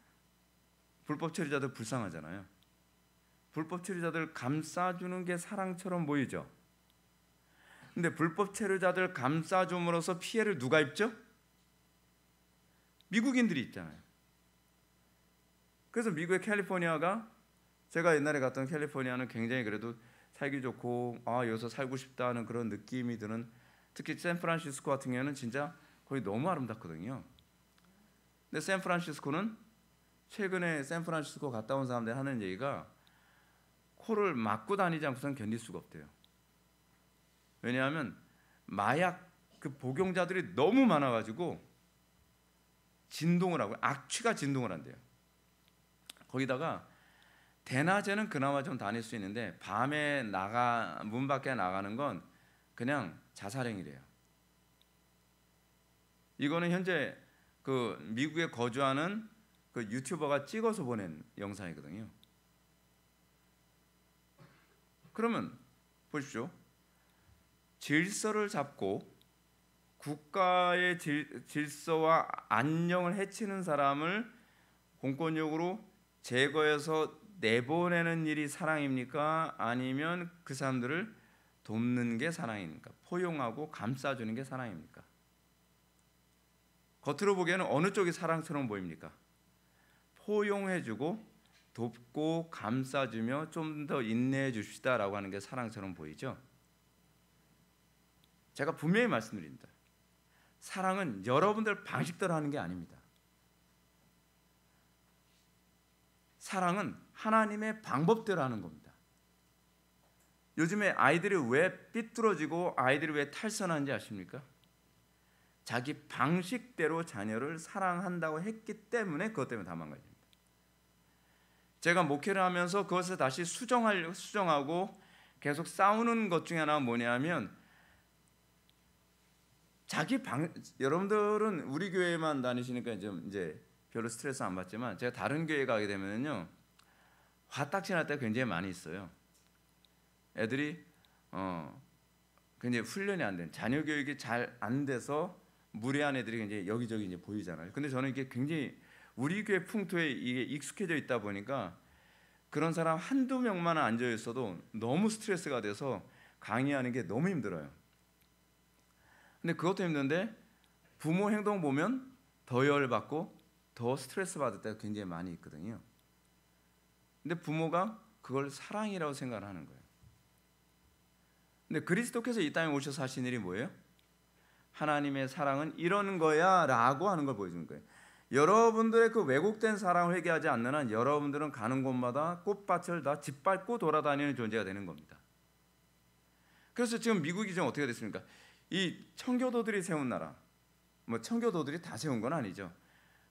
불법 체류자들 불쌍하잖아요. 불법 체류자들 감싸주는 게 사랑처럼 보이죠. 근데 불법 체류자들 감싸줌으로써 피해를 누가 입죠? 미국인들이 있잖아요. 그래서 미국의 캘리포니아가, 제가 옛날에 갔던 캘리포니아는 굉장히 그래도 살기 좋고 여기서 살고 싶다는 그런 느낌이 드는, 특히 샌프란시스코 같은 경우는 진짜 거의 너무 아름답거든요. 근데 샌프란시스코는 최근에 샌프란시스코 갔다 온 사람들이 하는 얘기가 코를 막고 다니지 않고서는 견딜 수가 없대요. 왜냐하면 마약 그 복용자들이 너무 많아가지고 진동을 하고 악취가 진동을 한대요. 거기다가 대낮에는 그나마 좀 다닐 수 있는데 밤에 문 밖에 나가는 건 그냥 자살행위래요. 이거는 현재 그 미국에 거주하는 그 유튜버가 찍어서 보낸 영상이거든요. 그러면 보십시오. 질서를 잡고 국가의 질서와 안녕을 해치는 사람을 공권력으로 제거해서 내보내는 일이 사랑입니까? 아니면 그 사람들을 돕는 게 사랑입니까? 포용하고 감싸주는 게 사랑입니까? 겉으로 보기에는 어느 쪽이 사랑처럼 보입니까? 포용해주고 돕고 감싸주며 좀 더 인내해 줍시다라고 하는 게 사랑처럼 보이죠? 제가 분명히 말씀드립니다. 사랑은 여러분들 방식대로 하는 게 아닙니다. 사랑은 하나님의 방법대로 하는 겁니다. 요즘에 아이들이 왜 삐뚤어지고 아이들이 왜 탈선하는지 아십니까? 자기 방식대로 자녀를 사랑한다고 했기 때문에 그것 때문에 다 망가집니다. 제가 목회를 하면서 그것을 다시 수정하고 계속 싸우는 것 중에 하나가 뭐냐면, 여러분들은 우리 교회만 다니시니까 좀 이제 별로 스트레스 안 받지만, 제가 다른 교회 가게 되면요 화딱지 날 때가 굉장히 많이 있어요. 애들이 굉장히 훈련이 안 된, 자녀 교육이 잘 안 돼서 무례한 애들이 굉장히 여기저기 이제 보이잖아요. 근데 저는 이게 굉장히 우리 교회 풍토에 이게 익숙해져 있다 보니까 그런 사람 한두 명만 앉아 있어도 너무 스트레스가 돼서 강의하는 게 너무 힘들어요. 근데 그것도 힘든데 부모 행동 보면 더 열받고 더 스트레스 받을 때가 굉장히 많이 있거든요. 근데 부모가 그걸 사랑이라고 생각을 하는 거예요. 근데 그리스도께서 이 땅에 오셔서 하신 일이 뭐예요? 하나님의 사랑은 이런 거야 라고 하는 걸 보여주는 거예요. 여러분들의 그 왜곡된 사랑을 회개하지 않는 한 여러분들은 가는 곳마다 꽃밭을 다 짓밟고 돌아다니는 존재가 되는 겁니다. 그래서 지금 미국이 지금 어떻게 됐습니까? 이 청교도들이 세운 나라, 뭐 청교도들이 다 세운 건 아니죠.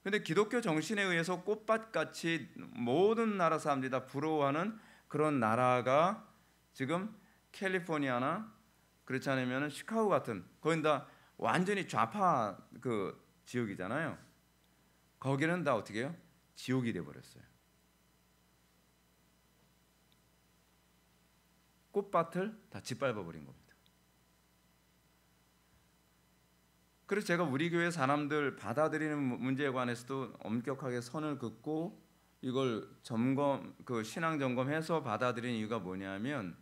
근데 기독교 정신에 의해서 꽃밭같이 모든 나라 사람들이 다 부러워하는 그런 나라가 지금 캘리포니아나 그렇지 않으면 시카고 같은, 거긴 다 완전히 좌파 그 지역이잖아요. 거기는 다 어떻게 해요? 지옥이 돼버렸어요. 꽃밭을 다 짓밟아버린 겁니다. 그래서 제가 우리 교회 사람들 받아들이는 문제에 관해서도 엄격하게 선을 긋고 이걸 신앙 점검해서 받아들이는 이유가 뭐냐면,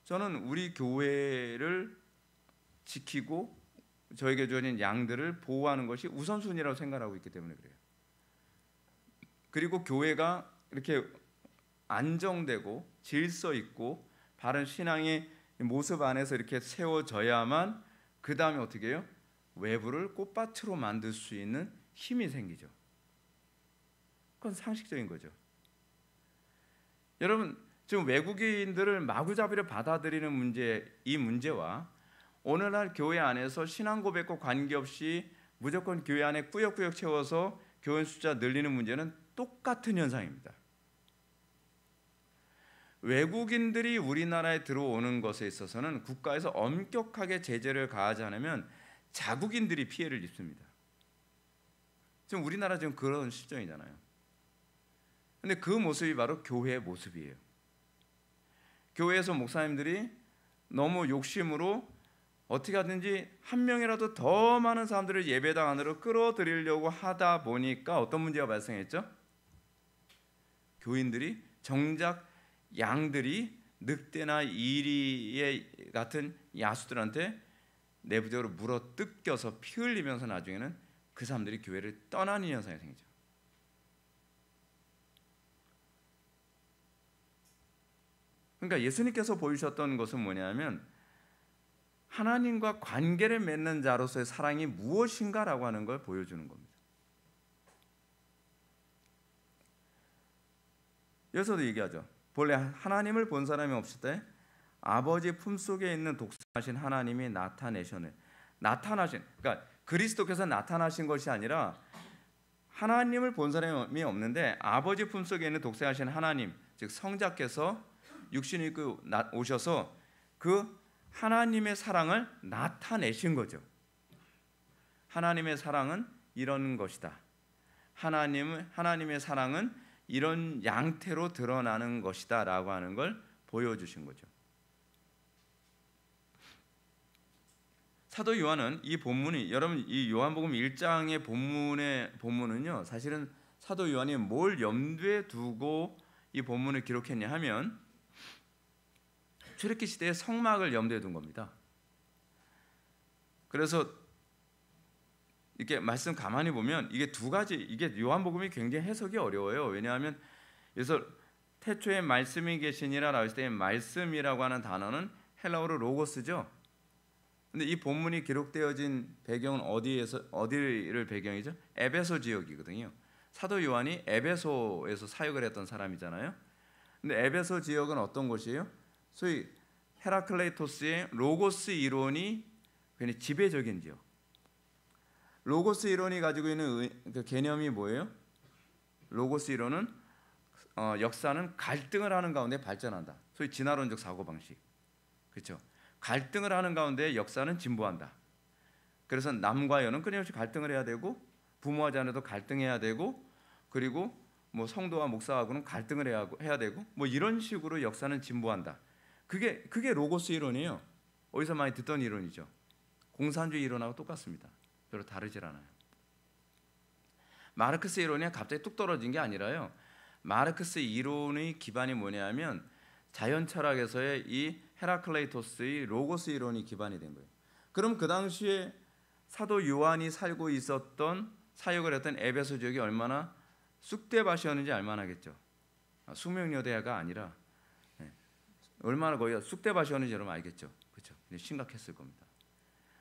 저는 우리 교회를 지키고 저에게 주어진 양들을 보호하는 것이 우선순위라고 생각하고 있기 때문에 그래요. 그리고 교회가 이렇게 안정되고 질서 있고 바른 신앙의 모습 안에서 이렇게 세워져야만 그 다음에 어떻게 해요? 외부를 꽃밭으로 만들 수 있는 힘이 생기죠. 그건 상식적인 거죠. 여러분, 지금 외국인들을 마구잡이로 받아들이는 이 문제와 오늘날 교회 안에서 신앙 고백과 관계없이 무조건 교회 안에 꾸역꾸역 채워서 교인 숫자 늘리는 문제는 똑같은 현상입니다. 외국인들이 우리나라에 들어오는 것에 있어서는 국가에서 엄격하게 제재를 가하지 않으면 자국인들이 피해를 입습니다. 지금 우리나라 지금 그런 실정이잖아요. 근데 그 모습이 바로 교회의 모습이에요. 교회에서 목사님들이 너무 욕심으로 어떻게 하든지 한 명이라도 더 많은 사람들을 예배당 안으로 끌어들이려고 하다 보니까 어떤 문제가 발생했죠? 교인들이 정작 양들이 늑대나 이리 같은 야수들한테 내부적으로 물어 뜯겨서 피 흘리면서 나중에는 그 사람들이 교회를 떠나는 현상이 생기죠. 그러니까 예수님께서 보이셨던 것은 뭐냐면 하나님과 관계를 맺는 자로서의 사랑이 무엇인가라고 하는 걸 보여주는 겁니다. 여기서도 얘기하죠. 본래 하나님을 본 사람이 없을 때 아버지 품속에 있는 독생하신 하나님이 나타나신, 그러니까 그리스도께서 나타나신 것이 아니라 하나님을 본 사람이 없는데 아버지 품속에 있는 독생하신 하나님, 즉 성자께서 육신을 입고 오셔서 그 하나님의 사랑을 나타내신 거죠. 하나님의 사랑은 이런 것이다. 하나님의 사랑은 이런 양태로 드러나는 것이다 라고 하는 걸 보여주신 거죠. 사도 요한은 이 본문이, 여러분 이 요한복음 1장의 본문은요 사실은 사도 요한이 뭘 염두에 두고 이 본문을 기록했냐 하면 출애굽기 시대의 성막을 염두에 둔 겁니다. 그래서 이렇게 말씀 가만히 보면 이게 두 가지, 이게 요한복음이 굉장히 해석이 어려워요. 왜냐하면 그래서 태초에 말씀이 계시니라라고 했을 때 말씀이라고 하는 단어는 헬라어로 로고스죠. 근데 이 본문이 기록되어진 배경은 어디를 배경이죠? 에베소 지역이거든요. 사도 요한이 에베소에서 사역을 했던 사람이잖아요. 근데 에베소 지역은 어떤 곳이에요? 소위 헤라클레이토스의 로고스 이론이 굉장히 지배적인 지역. 로고스 이론이 가지고 있는 그 개념이 뭐예요? 로고스 이론은 역사는 갈등을 하는 가운데 발전한다. 소위 진화론적 사고방식. 그렇죠? 갈등을 하는 가운데 역사는 진보한다. 그래서 남과 여는 끊임없이 갈등을 해야 되고 부모와 자녀도 갈등해야 되고 그리고 뭐 성도와 목사하고는 갈등을 해야 되고 뭐 이런 식으로 역사는 진보한다. 그게 로고스 이론이에요. 어디서 많이 듣던 이론이죠. 공산주의 이론하고 똑같습니다. 별로 다르질 않아요. 마르크스 이론이 갑자기 뚝 떨어진 게 아니라요. 마르크스 이론의 기반이 뭐냐면 자연 철학에서의 이 헤라클레이토스의 로고스 이론이 기반이 된 거예요. 그럼 그 당시에 사도 요한이 살고 있었던 사역을 했던 에베소 지역이 얼마나 쑥대밭이었는지 알만하겠죠. 숙명여대가 아니라 얼마나 거기가 쑥대밭이었는지 여러분 알겠죠. 그렇죠. 심각했을 겁니다.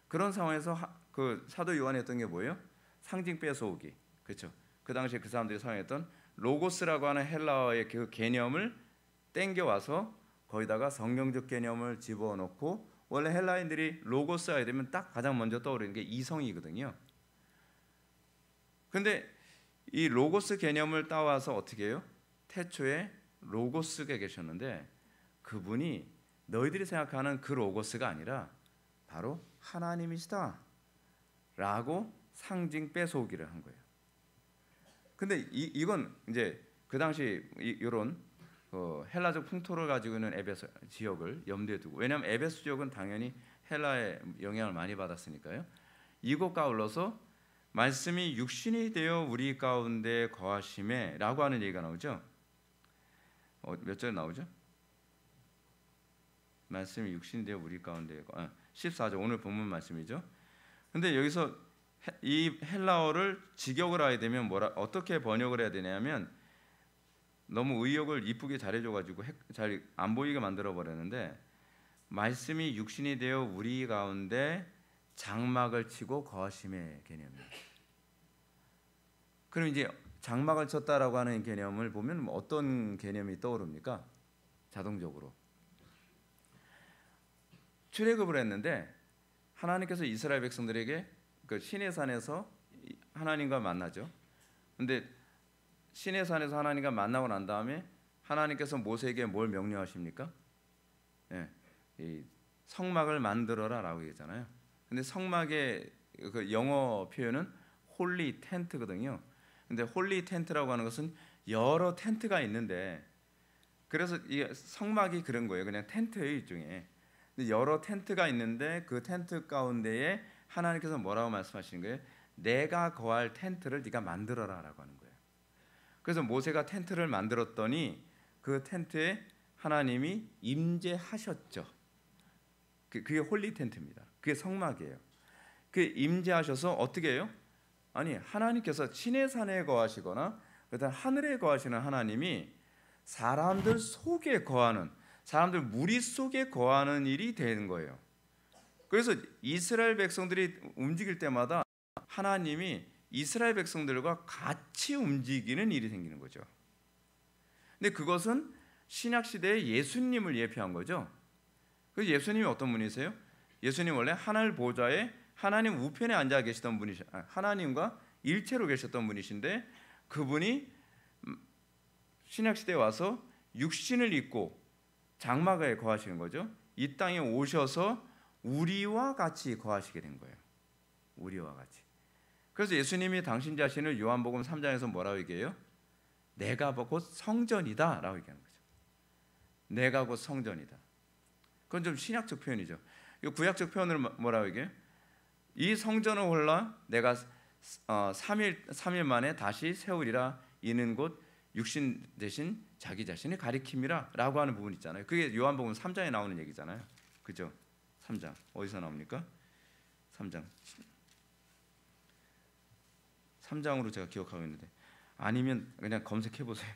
그런 상황에서 그 사도 요한이 했던 게 뭐예요? 상징 뺏어오기. 그렇죠. 그 당시에 그 사람들이 사용했던 로고스라고 하는 헬라어의 그 개념을 땡겨와서 거기다가 성경적 개념을 집어넣고 원래 헬라인들이 로고스 하게 되면 딱 가장 먼저 떠오르는 게 이성이거든요. 근데 이 로고스 개념을 따와서 어떻게 해요? 태초에 로고스가 계셨는데 그분이 너희들이 생각하는 그 로고스가 아니라 바로 하나님이시다 라고 상징 뺏어오기를 한 거예요. 근데 이건 이제 그 당시 이런 헬라적 풍토를 가지고 있는 에베소 지역을 염두에 두고, 왜냐하면 에베소 지역은 당연히 헬라의 영향을 많이 받았으니까요. 이곳과 아울러서 말씀이 육신이 되어 우리 가운데 거하심에 라고 하는 얘기가 나오죠. 몇 절에 나오죠? 말씀이 육신이 되어 우리 가운데 14절 오늘 본문 말씀이죠. 근데 여기서 이 헬라어를 직역을 하게 되면 어떻게 번역을 해야 되냐면 너무 의역을 이쁘게 잘해줘가지고 잘 안 보이게 만들어 버렸는데 말씀이 육신이 되어 우리 가운데 장막을 치고 거하심의 개념이에요. 그럼 이제 장막을 쳤다라고 하는 개념을 보면 어떤 개념이 떠오릅니까? 자동적으로 출애굽을 했는데 하나님께서 이스라엘 백성들에게 그 시내산에서 하나님과 만나죠. 근데 시내산에서 하나님과 만나고 난 다음에 하나님께서 모세에게 뭘 명령하십니까? 이 성막을 만들어라라고 얘기했잖아요. 근데 성막의 그 영어 표현은 홀리 텐트거든요. 근데 홀리 텐트라고 하는 것은 여러 텐트가 있는데, 그래서 이 성막이 그런 거예요. 그냥 텐트의 일종의. 여러 텐트가 있는데 그 텐트 가운데에 하나님께서 뭐라고 말씀하시는 거예요? 내가 거할 텐트를 네가 만들어라라고 하는 거예요. 그래서 모세가 텐트를 만들었더니 그 텐트에 하나님이 임재하셨죠. 그게 홀리 텐트입니다. 그게 성막이에요. 그 임재하셔서 어떻게 해요? 아니, 하나님께서 시내산에 거하시거나 그다음 하늘에 거하시는 하나님이 사람들 속에 거하는, 사람들 무리 속에 거하는 일이 되는 거예요. 그래서 이스라엘 백성들이 움직일 때마다 하나님이 이스라엘 백성들과 같이 움직이는 일이 생기는 거죠. 근데 그것은 신약 시대에 예수님을 예표한 거죠. 그래서 예수님이 어떤 분이세요? 예수님 원래 하늘 보좌에 하나님 우편에 앉아 계시던 분이시, 하나님과 일체로 계셨던 분이신데, 그분이 신약 시대에 와서 육신을 입고 장막에 거하시는 거죠. 이 땅에 오셔서 우리와 같이 거하시게 된 거예요. 우리와 같이. 그래서 예수님이 당신 자신을 요한복음 3장에서 뭐라고 얘기해요? 내가 곧 성전이다 라고 얘기하는 거죠. 내가 곧 성전이다. 그건 좀 신약적 표현이죠. 이 구약적 표현을 뭐라고 얘기해요? 이 성전을 홀라 내가 3일 만에 다시 세우리라. 이는 곧 육신 대신 자기 자신을 가리킴이라 라고 하는 부분 있잖아요. 그게 요한복음 3장에 나오는 얘기잖아요. 그죠? 3장 어디서 나옵니까? 3장으로 제가 기억하고 있는데, 아니면 그냥 검색해 보세요.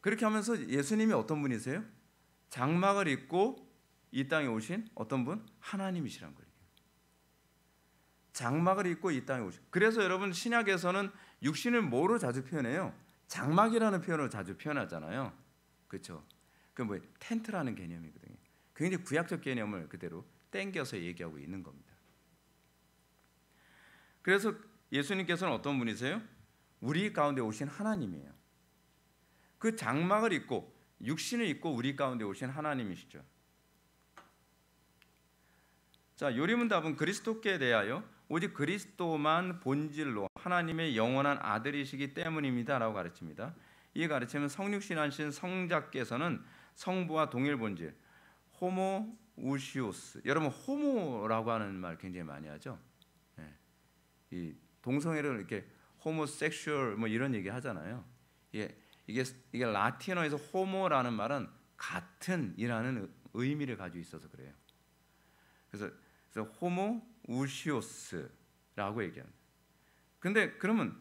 그렇게 하면서 예수님이 어떤 분이세요? 장막을 입고 이 땅에 오신 어떤 분? 하나님이시란 거예요. 장막을 입고 이 땅에 오신. 그래서 여러분 신약에서는 육신을 뭐로 자주 표현해요? 장막이라는 표현으로 자주 표현하잖아요. 그렇죠? 그 뭐 텐트라는 개념이거든요. 굉장히 구약적 개념을 그대로 땡겨서 얘기하고 있는 겁니다. 그래서 예수님께서는 어떤 분이세요? 우리 가운데 오신 하나님이에요. 그 장막을 입고 육신을 입고 우리 가운데 오신 하나님이시죠. 자, 요리문답은 그리스도께 대하여 오직 그리스도만 본질로 하나님의 영원한 아들이시기 때문입니다 라고 가르칩니다. 이 가르침은 성육신하신 성자께서는 성부와 동일 본질, 호모 우시오스. 여러분 호모라고 하는 말 굉장히 많이 하죠. 이 동성애를 이렇게 호모섹슈얼 뭐 이런 얘기 하잖아요. 이게 라틴어에서 호모라는 말은 같은이라는 의미를 가지고 있어서 그래요. 그래서 호모 우시오스라고 얘기합니다. 근데 그러면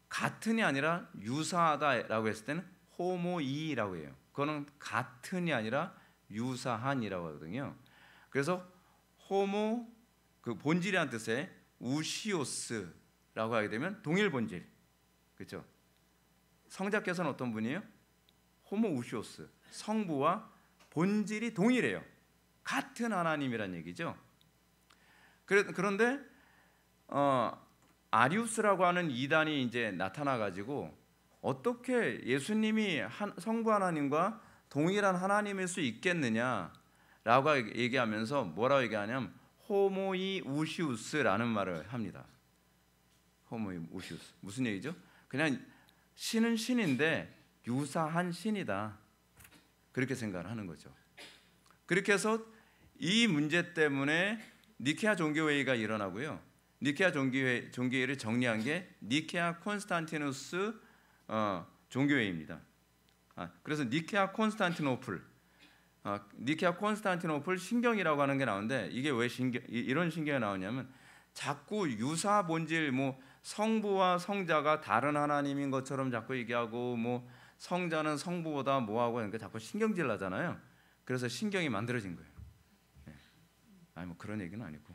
같은이 아니라 유사하다라고 했을 때는 호모이라고 해요. 그거는 같은이 아니라 유사한이라고 하거든요. 그래서 호모 그 본질이라는 뜻의 우시오스라고 하게 되면 동일 본질, 그렇죠? 성자께서는 어떤 분이에요? 호모 우시오스, 성부와 본질이 동일해요. 같은 하나님이란 얘기죠. 그런데 아리우스라고 하는 이단이 이제 나타나 가지고 어떻게 예수님이 성부 하나님과 동일한 하나님일 수 있겠느냐라고 얘기하면서 뭐라고 얘기하냐면 호모이 우시우스라는 말을 합니다. 호모이 우시우스 무슨 얘기죠? 그냥 신은 신인데 유사한 신이다, 그렇게 생각을 하는 거죠. 그렇게 해서 이 문제 때문에 니케아 종교회의가 일어나고요. 니케아 종교회의를 정리한 게 니케아 콘스탄티누스 종교회의입니다. 그래서 니케아 콘스탄티노플 신경이라고 하는 게 나오는데, 이게 왜 이런 신경이 나오냐면 자꾸 유사 본질, 뭐 성부와 성자가 다른 하나님인 것처럼 자꾸 얘기하고, 뭐 성자는 성부보다 뭐하고 하니까 자꾸 신경질 나잖아요. 그래서 신경이 만들어진 거예요. 아니 뭐 그런 얘기는 아니고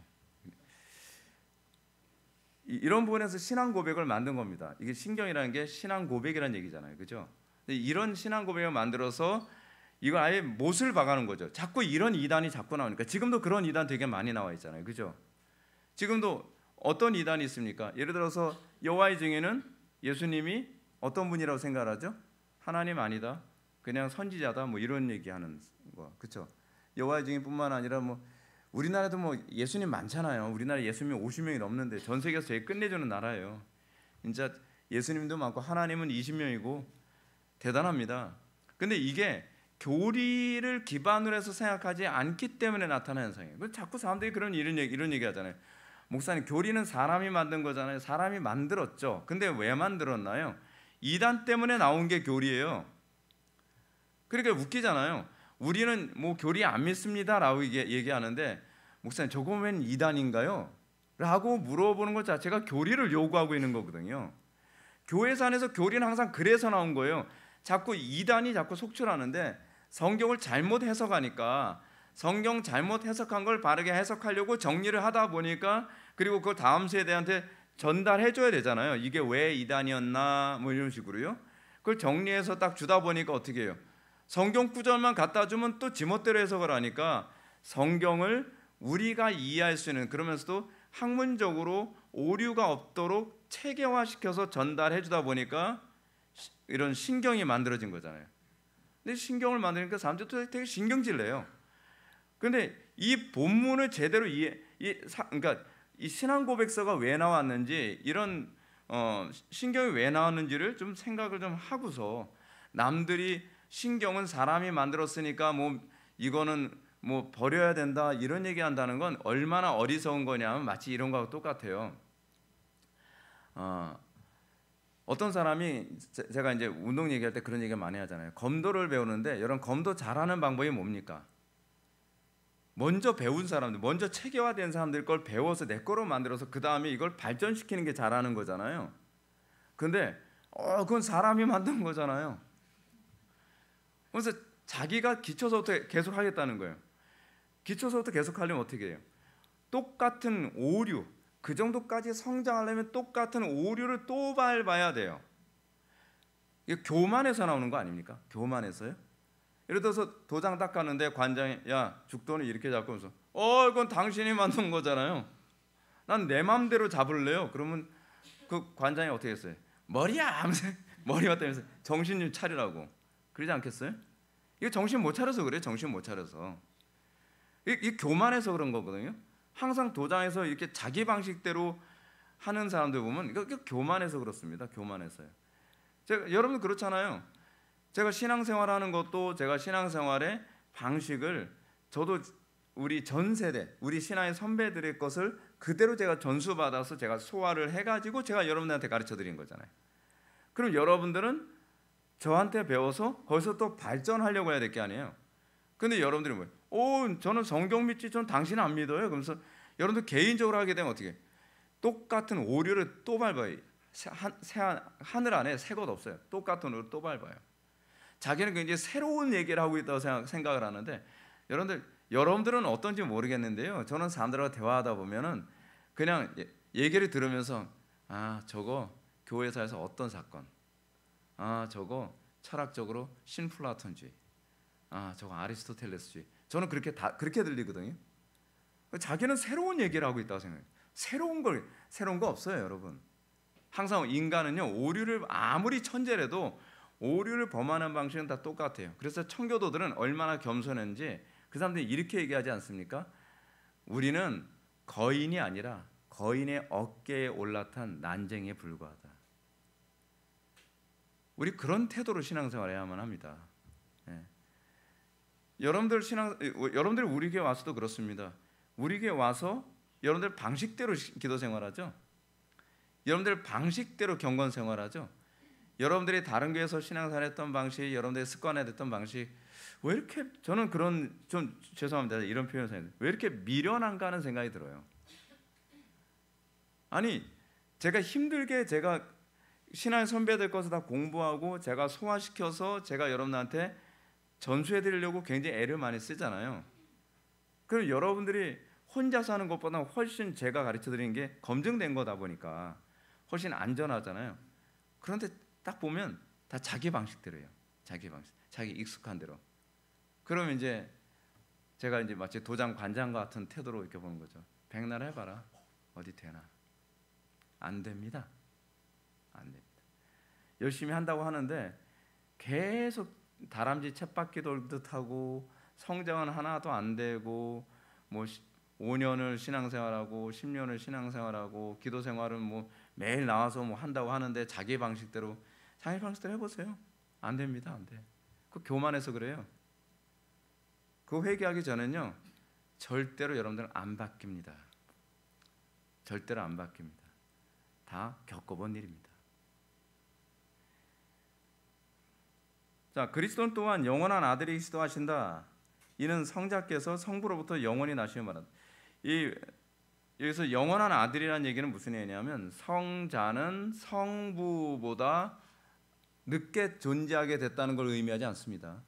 이런 부분에서 신앙 고백을 만든 겁니다. 이게 신경이라는 게 신앙 고백이라는 얘기잖아요, 그죠? 이런 신앙 고백을 만들어서 이거 아예 못을 박아놓은 거죠. 자꾸 이런 이단이 자꾸 나오니까 지금도 그런 이단 되게 많이 나와 있잖아요, 그죠? 지금도 어떤 이단이 있습니까? 예를 들어서 여호와의 증인은 예수님이 어떤 분이라고 생각하죠? 하나님 아니다, 그냥 선지자다, 뭐 이런 얘기하는 거, 그렇죠? 여호와의 증인뿐만 아니라 뭐 우리나라도 뭐 예수님 많잖아요. 우리나라 예수님이 50명이 넘는데 전 세계에서 제일 끝내주는 나라예요. 진짜 예수님도 많고 하나님은 20명이고 대단합니다. 근데 이게 교리를 기반으로 해서 생각하지 않기 때문에 나타나는 현상이에요. 자꾸 사람들이 이런 얘기 하잖아요. 목사님, 교리는 사람이 만든 거잖아요. 사람이 만들었죠. 근데 왜 만들었나요? 이단 때문에 나온 게 교리예요. 그러니까 웃기잖아요. 우리는 뭐 교리 안 믿습니다라고 얘기하는데 목사님, 저거 웬 이단인가요? 라고 물어보는 것 자체가 교리를 요구하고 있는 거거든요. 교회에서 안에서 교리는 항상 그래서 나온 거예요. 자꾸 이단이 자꾸 속출하는데 성경을 잘못 해석하니까, 성경 잘못 해석한 걸 바르게 해석하려고 정리를 하다 보니까, 그리고 그걸 다음 세대한테 전달해 줘야 되잖아요. 이게 왜 이단이었나 뭐 이런 식으로요. 그걸 정리해서 딱 주다 보니까 어떻게 해요? 성경 구절만 갖다 주면 또 지멋대로 해석을 하니까 성경을 우리가 이해할 수 있는, 그러면서도 학문적으로 오류가 없도록 체계화시켜서 전달해 주다 보니까 이런 신경이 만들어진 거잖아요. 근데 신경을 만드니까 사람들도 되게 신경질내요. 근데 이 본문을 제대로 그러니까 이 신앙 고백서가 왜 나왔는지, 이런 신경이 왜 나왔는지를 좀 생각을 좀 하고서, 남들이 신경은 사람이 만들었으니까 뭐 이거는 뭐 버려야 된다 이런 얘기한다는 건 얼마나 어리석은 거냐면 마치 이런 거하고 똑같아요. 어떤 사람이, 제가 이제 운동 얘기할 때 그런 얘기 많이 하잖아요. 검도를 배우는데 여러분, 검도 잘하는 방법이 뭡니까? 먼저 배운 사람들, 먼저 체계화된 사람들 걸 배워서 내 거로 만들어서 그 다음에 이걸 발전시키는 게 잘하는 거잖아요. 근데 그건 사람이 만든 거잖아요. 그래서 자기가 기초서부터 계속 하겠다는 거예요. 기초서부터 계속 하려면 어떻게 해요? 똑같은 오류, 그 정도까지 성장하려면 똑같은 오류를 또 밟아야 돼요. 이게 교만에서 나오는 거 아닙니까? 교만에서요? 예를 들어서 도장 닦았는데 관장이, 야, 죽도는 이렇게 잡고 면서 이건 당신이 만든 거잖아요. 난 내 맘대로 잡을래요. 그러면 그 관장이 어떻게 했어요? 머리야 하면서 머리 맞다면서 정신 좀 차리라고 그러지 않겠어요? 이거 정신 못 차려서 그래요. 정신 못 차려서. 이 교만해서 그런 거거든요. 항상 도장에서 이렇게 자기 방식대로 하는 사람들 보면 이거 교만해서 그렇습니다. 교만해서요. 여러분 그렇잖아요. 제가 신앙생활하는 것도, 제가 신앙생활의 방식을, 저도 우리 전 세대, 우리 신앙의 선배들의 것을 그대로 제가 전수받아서 제가 소화를 해가지고 제가 여러분들한테 가르쳐드린 거잖아요. 그럼 여러분들은 저한테 배워서 거기서 또 발전하려고 해야 될 게 아니에요. 근데 여러분들이 뭐예요? 저는 성경 믿지, 전 당신 안 믿어요. 그러면서 여러분들 개인적으로 하게 되면 어떻게 해요? 똑같은 오류를 또 밟아요. 하늘 안에 새 것 없어요. 똑같은 오류를 또 밟아요. 자기는 굉장히 새로운 얘기를 하고 있다고 생각을 하는데, 여러분들은 어떤지 모르겠는데요. 저는 사람들과 대화하다 보면은 그냥 얘기를 들으면서, 저거 교회사에서 어떤 사건, 저거 철학적으로 신플라톤주의, 저거 아리스토텔레스주의, 저는 그렇게 들리거든요. 자기는 새로운 얘기를 하고 있다고 생각해요. 새로운 거 없어요, 여러분. 항상 인간은요, 오류를 아무리 천재라도 오류를 범하는 방식은 다 똑같아요. 그래서 청교도들은 얼마나 겸손한지 그 사람들이 이렇게 얘기하지 않습니까? 우리는 거인이 아니라 거인의 어깨에 올라탄 난쟁이에 불과하다. 우리 그런 태도로 신앙생활해야만 합니다. 여러분들 우리 교회 와서도 그렇습니다. 우리 교회 와서 여러분들 방식대로 기도 생활하죠. 여러분들 방식대로 경건 생활하죠. 여러분들이 다른 교회에서 신앙생활했던 방식, 여러분들이 습관화됐던 방식, 왜 이렇게, 저는 그런, 좀 죄송합니다, 이런 표현을 사용해요. 왜 이렇게 미련한가 하는 생각이 들어요. 아니, 제가 힘들게 제가 신앙 선배들 것을 다 공부하고 제가 소화시켜서 제가 여러분한테 전수해 드리려고 굉장히 애를 많이 쓰잖아요. 그럼 여러분들이 혼자 사는 것보다 훨씬 제가 가르쳐드리는 게 검증된 거다 보니까 훨씬 안전하잖아요. 그런데 딱 보면 다 자기 방식대로예요. 자기 방식, 자기 익숙한 대로. 그러면 이제 제가 이제 마치 도장 관장 같은 태도로 이렇게 보는 거죠. 백날 해봐라, 어디 되나? 안 됩니다. 안 됩니다. 열심히 한다고 하는데 계속 다람쥐 쳇바퀴 돌듯 하고 성장은 하나도 안 되고 뭐 5년을 신앙생활하고 10년을 신앙생활하고 기도생활은 뭐 매일 나와서 뭐 한다고 하는데 자기 방식대로 해보세요. 안 됩니다. 안 돼. 그 교만해서 그래요. 그 회개하기 전에는요 절대로 여러분들은 안 바뀝니다. 절대로 안 바뀝니다. 다 겪어본 일입니다. 자, 그리스도는 또한 영원한 아들이 기도하신다. 이는 성자께서 성부로부터 영원히 나시며 말한다. 여기서 영원한 아들이라는 얘기는 무슨 얘기냐면 성자는 성부보다 늦게 존재하게 됐다는 걸 의미하지 않습니다.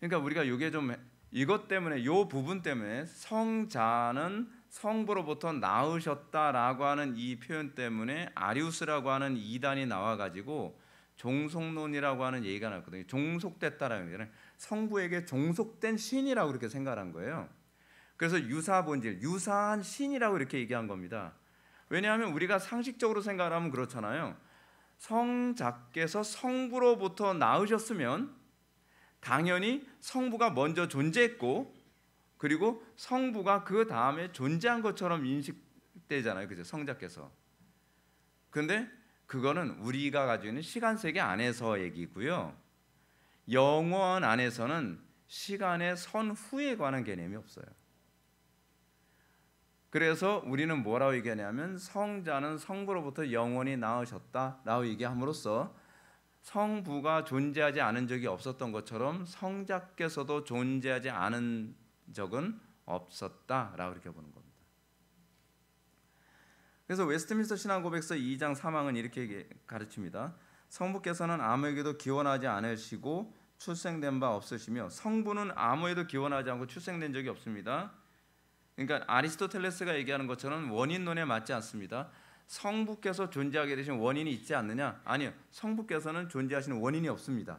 그러니까 우리가 이게 좀 이것 때문에 이 부분 때문에 성자는 성부로부터 나으셨다라고 하는 이 표현 때문에 아리우스라고 하는 이단이 나와가지고 종속론이라고 하는 얘기가 나왔거든요. 종속됐다라는 얘기는 성부에게 종속된 신이라고 그렇게 생각한 거예요. 그래서 유사본질, 유사한 신이라고 이렇게 얘기한 겁니다. 왜냐하면 우리가 상식적으로 생각하면 그렇잖아요. 성자께서 성부로부터 나으셨으면 당연히 성부가 먼저 존재했고 그리고 성부가 그 다음에 존재한 것처럼 인식되잖아요. 그죠? 성자께서. 그런데 그거는 우리가 가지고 있는 시간 세계 안에서 얘기고요. 영원 안에서는 시간의 선 후에 관한 개념이 없어요. 그래서 우리는 뭐라고 얘기하냐면 성자는 성부로부터 영원히 나으셨다라고 얘기함으로써 성부가 존재하지 않은 적이 없었던 것처럼 성자께서도 존재하지 않은 적은 없었다라고 이렇게 보는 겁니다. 그래서 웨스트민스터 신앙고백서 2장 3항은 이렇게 가르칩니다. 성부께서는 아무에게도 기원하지 않으시고 출생된 바 없으시며 성부는 아무에도 기원하지 않고 출생된 적이 없습니다. 그러니까 아리스토텔레스가 얘기하는 것처럼 원인론에 맞지 않습니다. 성부께서 존재하게 되신 원인이 있지 않느냐? 아니요. 성부께서는 존재하시는 원인이 없습니다.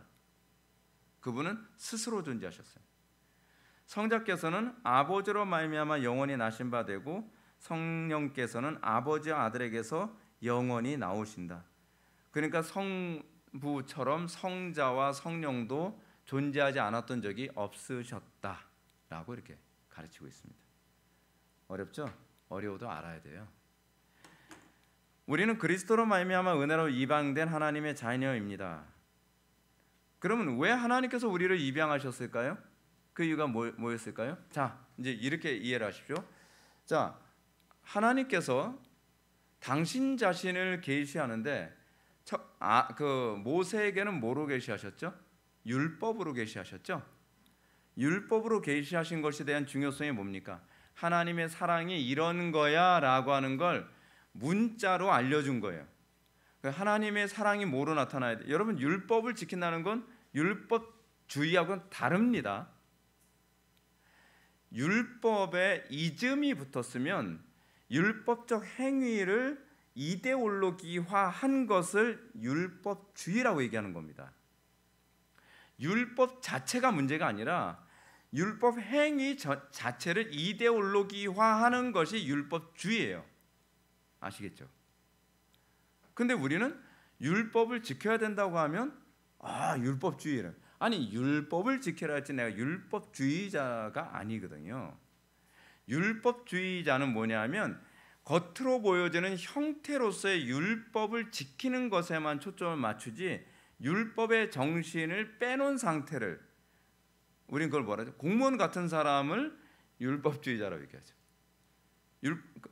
그분은 스스로 존재하셨어요. 성자께서는 아버지로 말미암아 영원히 나신 바 되고 성령께서는 아버지와 아들에게서 영원히 나오신다. 그러니까 성부처럼 성자와 성령도 존재하지 않았던 적이 없으셨다라고 이렇게 가르치고 있습니다. 어렵죠? 어려워도 알아야 돼요. 우리는 그리스도로 말미암아 은혜로 입양된 하나님의 자녀입니다. 그러면 왜 하나님께서 우리를 입양하셨을까요? 그 이유가 뭐였을까요? 자, 이제 이렇게 이해를 하십시오. 자, 하나님께서 당신 자신을 계시하는데 그 모세에게는 뭐로 계시하셨죠? 율법으로 계시하셨죠? 율법으로 계시하신 것에 대한 중요성이 뭡니까? 하나님의 사랑이 이런 거야라고 하는 걸 문자로 알려준 거예요. 하나님의 사랑이 뭐로 나타나야 돼? 여러분 율법을 지킨다는 건 율법주의하고는 다릅니다. 율법에 이즘이 붙었으면 율법적 행위를 이데올로기화한 것을 율법주의라고 얘기하는 겁니다. 율법 자체가 문제가 아니라 율법 행위 자체를 이데올로기화하는 것이 율법주의예요. 아시겠죠? 근데 우리는 율법을 지켜야 된다고 하면 율법주의를 아니 율법을 지켜라 했지 내가 율법주의자가 아니거든요. 율법주의자는 뭐냐면 겉으로 보여지는 형태로서의 율법을 지키는 것에만 초점을 맞추지 율법의 정신을 빼놓은 상태를 우린 그걸 뭐라 하죠? 공무원 같은 사람을 율법주의자라고 얘기하죠.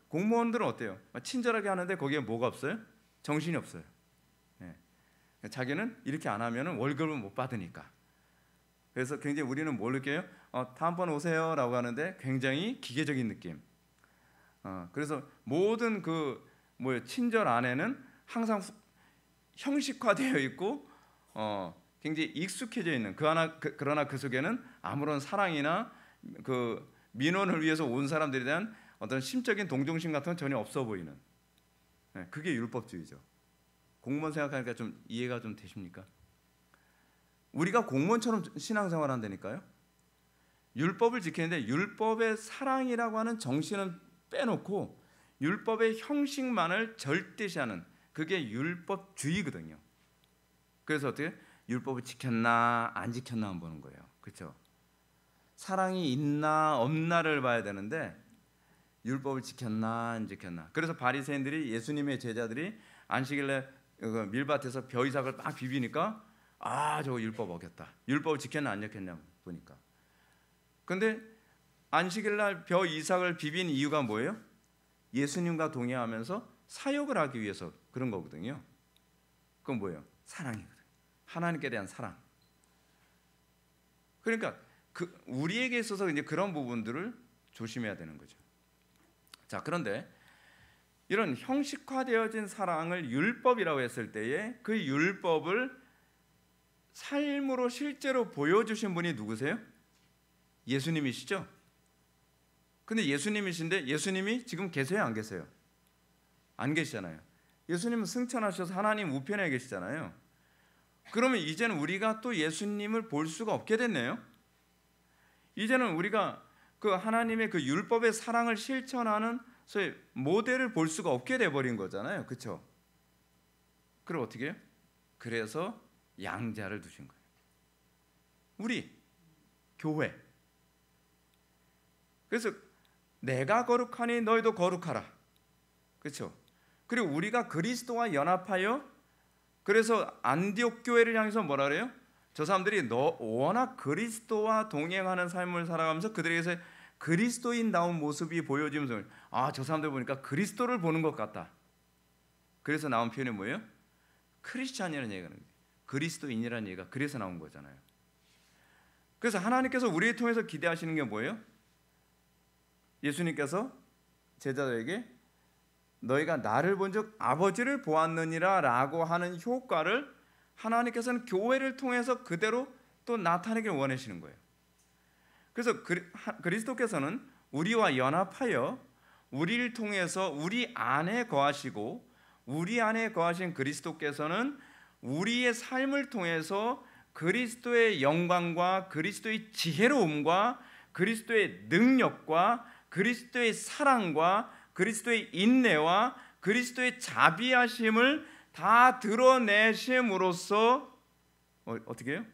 공무원들은 어때요? 친절하게 하는데 거기에 뭐가 없어요? 정신이 없어요. 네. 자기는 이렇게 안 하면 월급을 못 받으니까. 그래서 굉장히 우리는 뭘 느껴요? 다음번 오세요 라고 하는데 굉장히 기계적인 느낌. 그래서 모든 친절 안에는 항상 형식화되어 있고 굉장히 익숙해져 있는 그러나 그 속에는 아무런 사랑이나 그 민원을 위해서 온 사람들에 대한 어떤 심적인 동정심 같은 건 전혀 없어 보이는, 그게 율법주의죠. 공무원 생각하니까 좀 이해가 좀 되십니까? 우리가 공무원처럼 신앙생활 한다니까요. 율법을 지키는데 율법의 사랑이라고 하는 정신은 빼놓고 율법의 형식만을 절대시하는, 그게 율법주의거든요. 그래서 어떻게 율법을 지켰나 안 지켰나 보는 거예요. 그렇죠? 사랑이 있나 없나를 봐야 되는데 율법을 지켰나 안 지켰나. 그래서 바리새인들이, 예수님의 제자들이 안식일에 밀밭에서 벼이삭을 막 비비니까 저거 율법 어겼다. 율법을 지켰나 안 지켰냐 보니까. 근데 안식일날 벼이삭을 비빈 이유가 뭐예요? 예수님과 동행하면서 사역을 하기 위해서 그런 거거든요. 그건 뭐예요? 사랑이거든요. 하나님께 대한 사랑. 그러니까 우리에게 있어서 이제 그런 부분들을 조심해야 되는 거죠. 자, 그런데 이런 형식화되어진 사랑을 율법이라고 했을 때에 그 율법을 삶으로 실제로 보여주신 분이 누구세요? 예수님이시죠? 근데 예수님이신데 예수님이 지금 계세요, 안 계세요? 안 계시잖아요. 예수님은 승천하셔서 하나님 우편에 계시잖아요. 그러면 이제는 우리가 또 예수님을 볼 수가 없게 됐네요. 이제는 우리가 그 하나님의 그 율법의 사랑을 실천하는 소위 모델을 볼 수가 없게 돼버린 거잖아요. 그렇죠? 그럼 어떻게 해요? 그래서 양자를 두신 거예요. 우리 교회. 그래서 내가 거룩하니 너희도 거룩하라. 그렇죠? 그리고 우리가 그리스도와 연합하여, 그래서 안디옥 교회를 향해서 뭐라 그래요? 저 사람들이 워낙 그리스도와 동행하는 삶을 살아가면서 그들에게서 그리스도인다운 모습이 보여지면서 저 사람들 보니까 그리스도를 보는 것 같다. 그래서 나온 표현이 뭐예요? 크리스찬이라는 얘기가 나는 거예요. 그리스도인이라는 얘기가 그래서 나온 거잖아요. 그래서 하나님께서 우리를 통해서 기대하시는 게 뭐예요? 예수님께서 제자들에게 너희가 나를 본 적 아버지를 보았느니라 라고 하는 효과를 하나님께서는 교회를 통해서 그대로 또 나타내길 원하시는 거예요. 그래서 그리스도께서는 우리와 연합하여 우리를 통해서 우리 안에 거하시고, 우리 안에 거하신 그리스도께서는 우리의 삶을 통해서 그리스도의 영광과 그리스도의 지혜로움과 그리스도의 능력과 그리스도의 사랑과 그리스도의 인내와 그리스도의 자비하심을 다 드러내심으로써 어떻게 해요?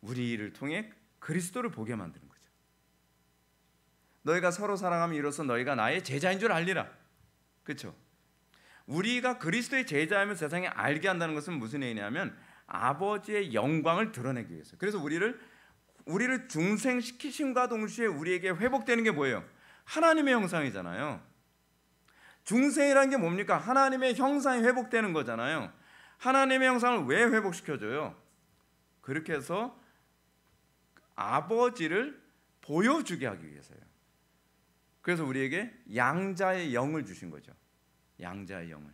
우리를 통해 그리스도를 보게 만드는 거죠. 너희가 서로 사랑하면 이로써 너희가 나의 제자인 줄 알리라. 그렇죠? 우리가 그리스도의 제자이면 세상에 알게 한다는 것은 무슨 얘기냐면 아버지의 영광을 드러내기 위해서. 그래서 우리를 중생시키심과 동시에 우리에게 회복되는 게 뭐예요? 하나님의 형상이잖아요. 중생이라는 게 뭡니까? 하나님의 형상이 회복되는 거잖아요. 하나님의 형상을 왜 회복시켜줘요? 그렇게 해서 아버지를 보여주게 하기 위해서요. 그래서 우리에게 양자의 영을 주신 거죠. 양자의 영을.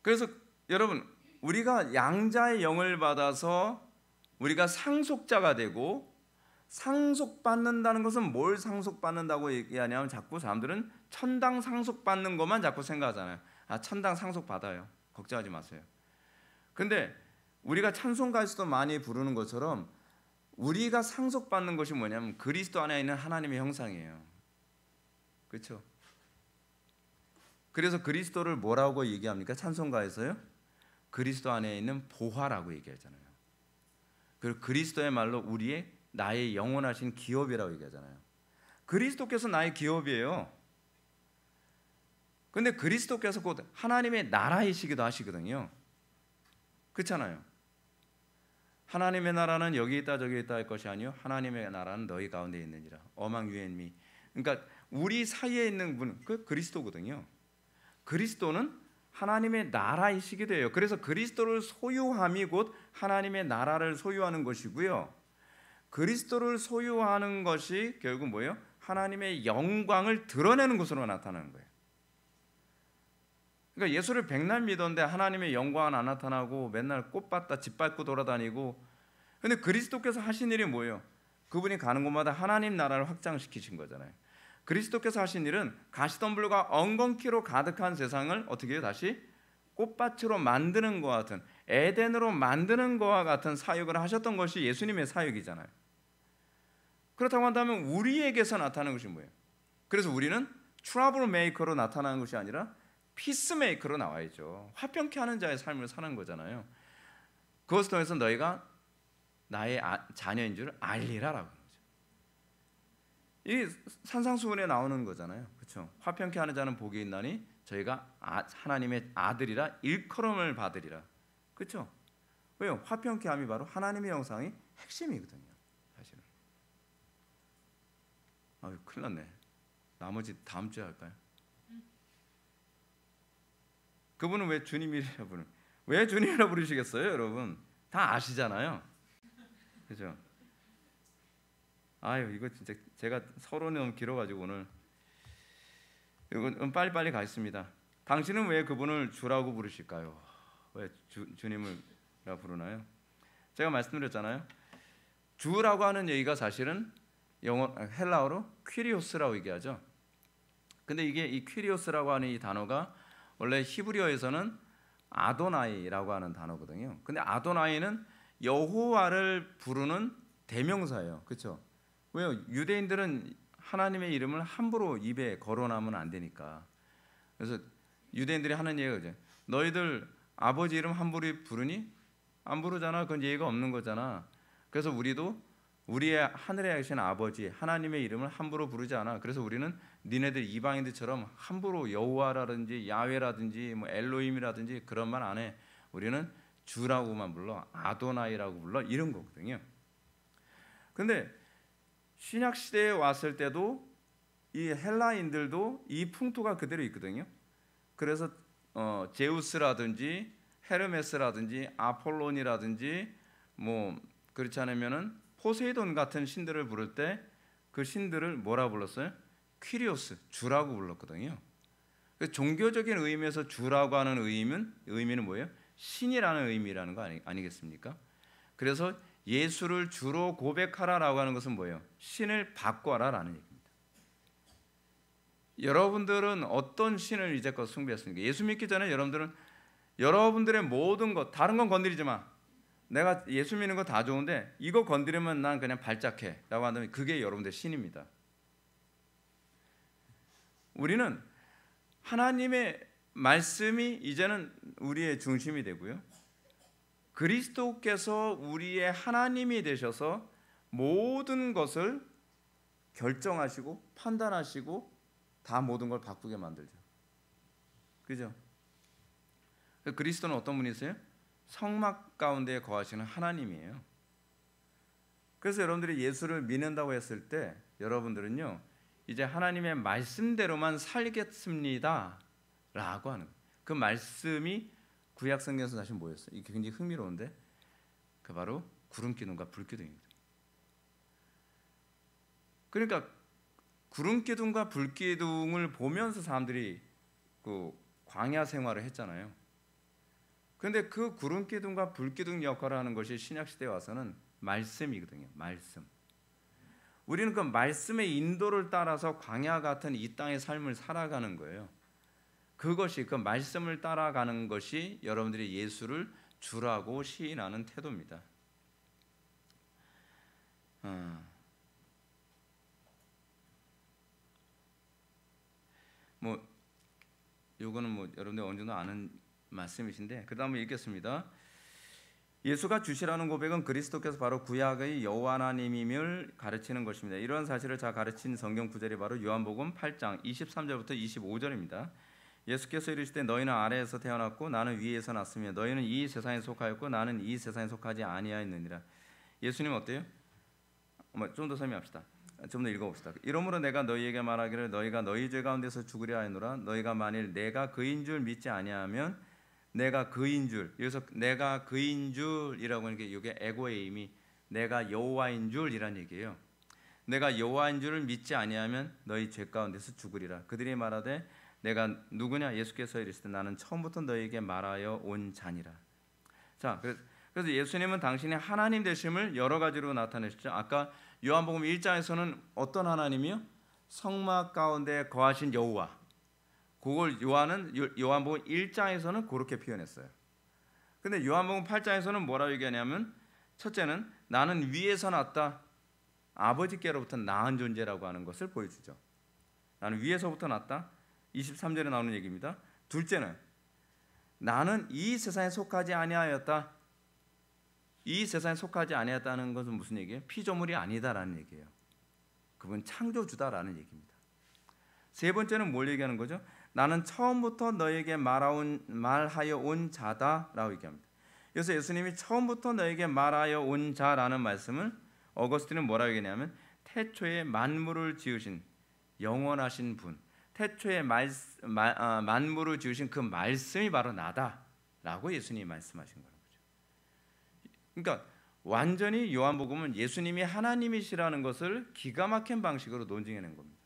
그래서 여러분, 우리가 양자의 영을 받아서 우리가 상속자가 되고, 상속받는다는 것은 뭘 상속받는다고 얘기하냐면 자꾸 사람들은 천당 상속받는 것만 자꾸 생각하잖아요. 천당 상속받아요. 걱정하지 마세요. 근데 우리가 찬송가에서도 많이 부르는 것처럼 우리가 상속받는 것이 뭐냐면 그리스도 안에 있는 하나님의 형상이에요. 그렇죠? 그래서 그리스도를 뭐라고 얘기합니까? 찬송가에서요? 그리스도 안에 있는 보화라고 얘기하잖아요. 그리고 그리스도의 말로 우리의 나의 영원하신 기업이라고 얘기하잖아요. 그리스도께서 나의 기업이에요. 근데 그리스도께서 곧 하나님의 나라이시기도 하시거든요. 그렇잖아요. 하나님의 나라는 여기 있다 저기 있다 할 것이 아니요 하나님의 나라는 너희 가운데 있느니라. Among you and me. 그러니까 우리 사이에 있는 분은 그 그리스도거든요. 그리스도는 하나님의 나라이시기도 해요. 그래서 그리스도를 소유함이 곧 하나님의 나라를 소유하는 것이고요. 그리스도를 소유하는 것이 결국 뭐예요? 하나님의 영광을 드러내는 것으로 나타나는 거예요. 그러니까 예수를 백날 믿었는데 하나님의 영광은 안 나타나고 맨날 꽃받다 짓밟고 돌아다니고, 근데 그리스도께서 하신 일이 뭐예요? 그분이 가는 곳마다 하나님 나라를 확장시키신 거잖아요. 그리스도께서 하신 일은 가시덤불과 엉겅퀴로 가득한 세상을 어떻게 해요? 다시 꽃밭으로 만드는 것과 같은, 에덴으로 만드는 것과 같은 사역을 하셨던 것이 예수님의 사역이잖아요. 그렇다고 한다면 우리에게서 나타나는 것이 뭐예요? 그래서 우리는 트러블 메이커로 나타나는 것이 아니라 피스 메이커로 나와야죠. 화평케 하는 자의 삶을 사는 거잖아요. 그것을 통해서 너희가 나의 자녀인 줄 알리라라고 하는 거죠. 이 산상수훈에 나오는 거잖아요. 그렇죠? 화평케 하는 자는 복이 있나니 저희가 하나님의 아들이라 일컬음을 받으리라. 그렇죠? 왜요? 화평케 함이 바로 하나님의 형상이 핵심이거든요. 사실은. 아유, 큰일 났네. 나머지 다음 주에 할까요? 그분은 왜 주님이라 부르는? 왜 주님이라 부르시겠어요, 여러분? 다 아시잖아요. 그죠? 아유, 이거 진짜 제가 서론이 너무 길어가지고 오늘 이건 빨리빨리 가겠습니다. 당신은 왜 그분을 주라고 부르실까요? 왜 주님을라 부르나요? 제가 말씀드렸잖아요. 주라고 하는 얘기가 사실은 헬라어로 퀴리오스라고 얘기하죠. 근데 이게 이 퀴리오스라고 하는 이 단어가 원래 히브리어에서는 아도나이라고 하는 단어거든요. 근데 아도나이는 여호와를 부르는 대명사예요. 그렇죠? 왜요? 유대인들은 하나님의 이름을 함부로 입에 거론하면 안 되니까. 그래서 유대인들이 하는 얘기가 그죠? 너희들 아버지 이름 함부로 부르니? 안 부르잖아. 그건 예의가 없는 거잖아. 그래서 우리도 우리의 하늘에 계신 아버지 하나님의 이름을 함부로 부르지 않아. 그래서 우리는 니네들 이방인들처럼 함부로 여호와라든지 야훼라든지 뭐 엘로힘이라든지 그런 말 안 해. 우리는 주라고만 불러. 아도나이라고 불러. 이런 거거든요. 근데 신약 시대에 왔을 때도 이 헬라인들도 이 풍토가 그대로 있거든요. 그래서 제우스라든지 헤르메스라든지 아폴론이라든지 뭐 그렇지 않으면은 포세이돈 같은 신들을 부를 때 그 신들을 뭐라 불렀어요? 퀴리오스, 주라고 불렀거든요. 종교적인 의미에서 주라고 하는 의미는 뭐예요? 신이라는 의미라는 거 아니겠습니까? 그래서 예수를 주로 고백하라라고 하는 것은 뭐예요? 신을 바꿔라라는 얘기입니다. 여러분들은 어떤 신을 이제껏 숭배했습니까? 예수 믿기 전에 여러분들의 모든 것, 다른 건 건드리지 마. 내가 예수 믿는 거 다 좋은데 이거 건드리면 난 그냥 발작해 라고 한다면 그게 여러분들의 신입니다. 우리는 하나님의 말씀이 이제는 우리의 중심이 되고요. 그리스도께서 우리의 하나님이 되셔서 모든 것을 결정하시고 판단하시고 다 모든 걸 바꾸게 만들죠. 그죠? 그리스도는 어떤 분이세요? 성막 가운데 거하시는 하나님이에요. 그래서 여러분들이 예수를 믿는다고 했을 때 여러분들은요 이제 하나님의 말씀대로만 살겠습니다 라고 하는 그 말씀이 구약 성경에서 다시 뭐였어요? 이게 굉장히 흥미로운데 그 바로 구름 기둥과 불 기둥입니다. 그러니까 구름 기둥과 불 기둥을 보면서 사람들이 그 광야 생활을 했잖아요. 그런데 그 구름 기둥과 불 기둥 역할을 하는 것이 신약 시대에 와서는 말씀이거든요. 말씀. 우리는 그 말씀의 인도를 따라서 광야 같은 이 땅의 삶을 살아가는 거예요. 그것이 그 말씀을 따라가는 것이 여러분들이 예수를 주라고 시인하는 태도입니다. 뭐 요거는 뭐 여러분들 어느 정도 아는 말씀이신데 그 다음에 읽겠습니다. 예수가 주시라는 고백은 그리스도께서 바로 구약의 여호와 하나님임을 가르치는 것입니다. 이러한 사실을 잘 가르친 성경 구절이 바로 요한복음 8장 23절부터 25절입니다. 예수께서 이르시되 너희는 아래에서 태어났고 나는 위에서 났으며 너희는 이 세상에 속하였고 나는 이 세상에 속하지 아니하였느니라. 예수님 어때요? 좀 더 설명합시다. 좀 더 읽어봅시다. 이러므로 내가 너희에게 말하기를 너희가 너희 죄 가운데서 죽으려 하노라. 너희가 만일 내가 그인 줄 믿지 아니하면 내가 그인 줄, 여기서 내가 그인 줄이라고 하는 게 이게 에고의 의미, 내가 여호와인 줄이란 얘기예요. 내가 여호와인 줄을 믿지 아니하면 너희 죄 가운데서 죽으리라. 그들이 말하되 내가 누구냐? 예수께서 이르시되 나는 처음부터 너희에게 말하여 온 자니라. 자, 그래서 예수님은 당신의 하나님 되심을 여러 가지로 나타내셨죠. 아까 요한복음 1장에서는 어떤 하나님이요? 성막 가운데 거하신 여호와. 그걸 요한복음 1장에서는 그렇게 표현했어요. 근데 요한복음 8장에서는 뭐라고 얘기하냐면 첫째는 나는 위에서 났다. 아버지께로부터 나은 존재라고 하는 것을 보여주죠. 나는 위에서부터 났다. 23절에 나오는 얘기입니다. 둘째는 나는 이 세상에 속하지 아니하였다. 이 세상에 속하지 아니하였다는 것은 무슨 얘기예요? 피조물이 아니다라는 얘기예요. 그분 창조주다라는 얘기입니다. 세 번째는 뭘 얘기하는 거죠? 나는 처음부터 너에게 말하여 온 자다라고 얘기합니다. 그래서 예수님이 처음부터 너에게 말하여 온 자라는 말씀을 어거스틴은 뭐라고 얘기하냐면 태초에 만물을 지으신 영원하신 분, 태초에 만물을 지으신 그 말씀이 바로 나다라고 예수님이 말씀하신 거예요. 그러니까 완전히 요한복음은 예수님이 하나님이시라는 것을 기가 막힌 방식으로 논증해낸 겁니다.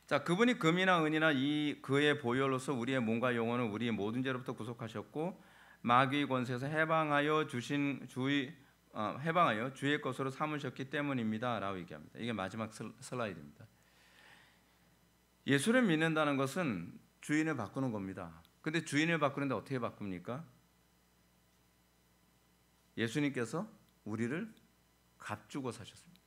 자, 그분이 금이나 은이나 이 그의 보혈로서 우리의 몸과 영혼을 우리의 모든 죄로부터 구속하셨고 마귀의 권세에서 해방하여 주의 것으로 삼으셨기 때문입니다라고 얘기합니다. 이게 마지막 슬라이드입니다. 예수를 믿는다는 것은 주인을 바꾸는 겁니다. 근데 주인을 바꾸는데 어떻게 바꿉니까? 예수님께서 우리를 값주고 사셨습니다.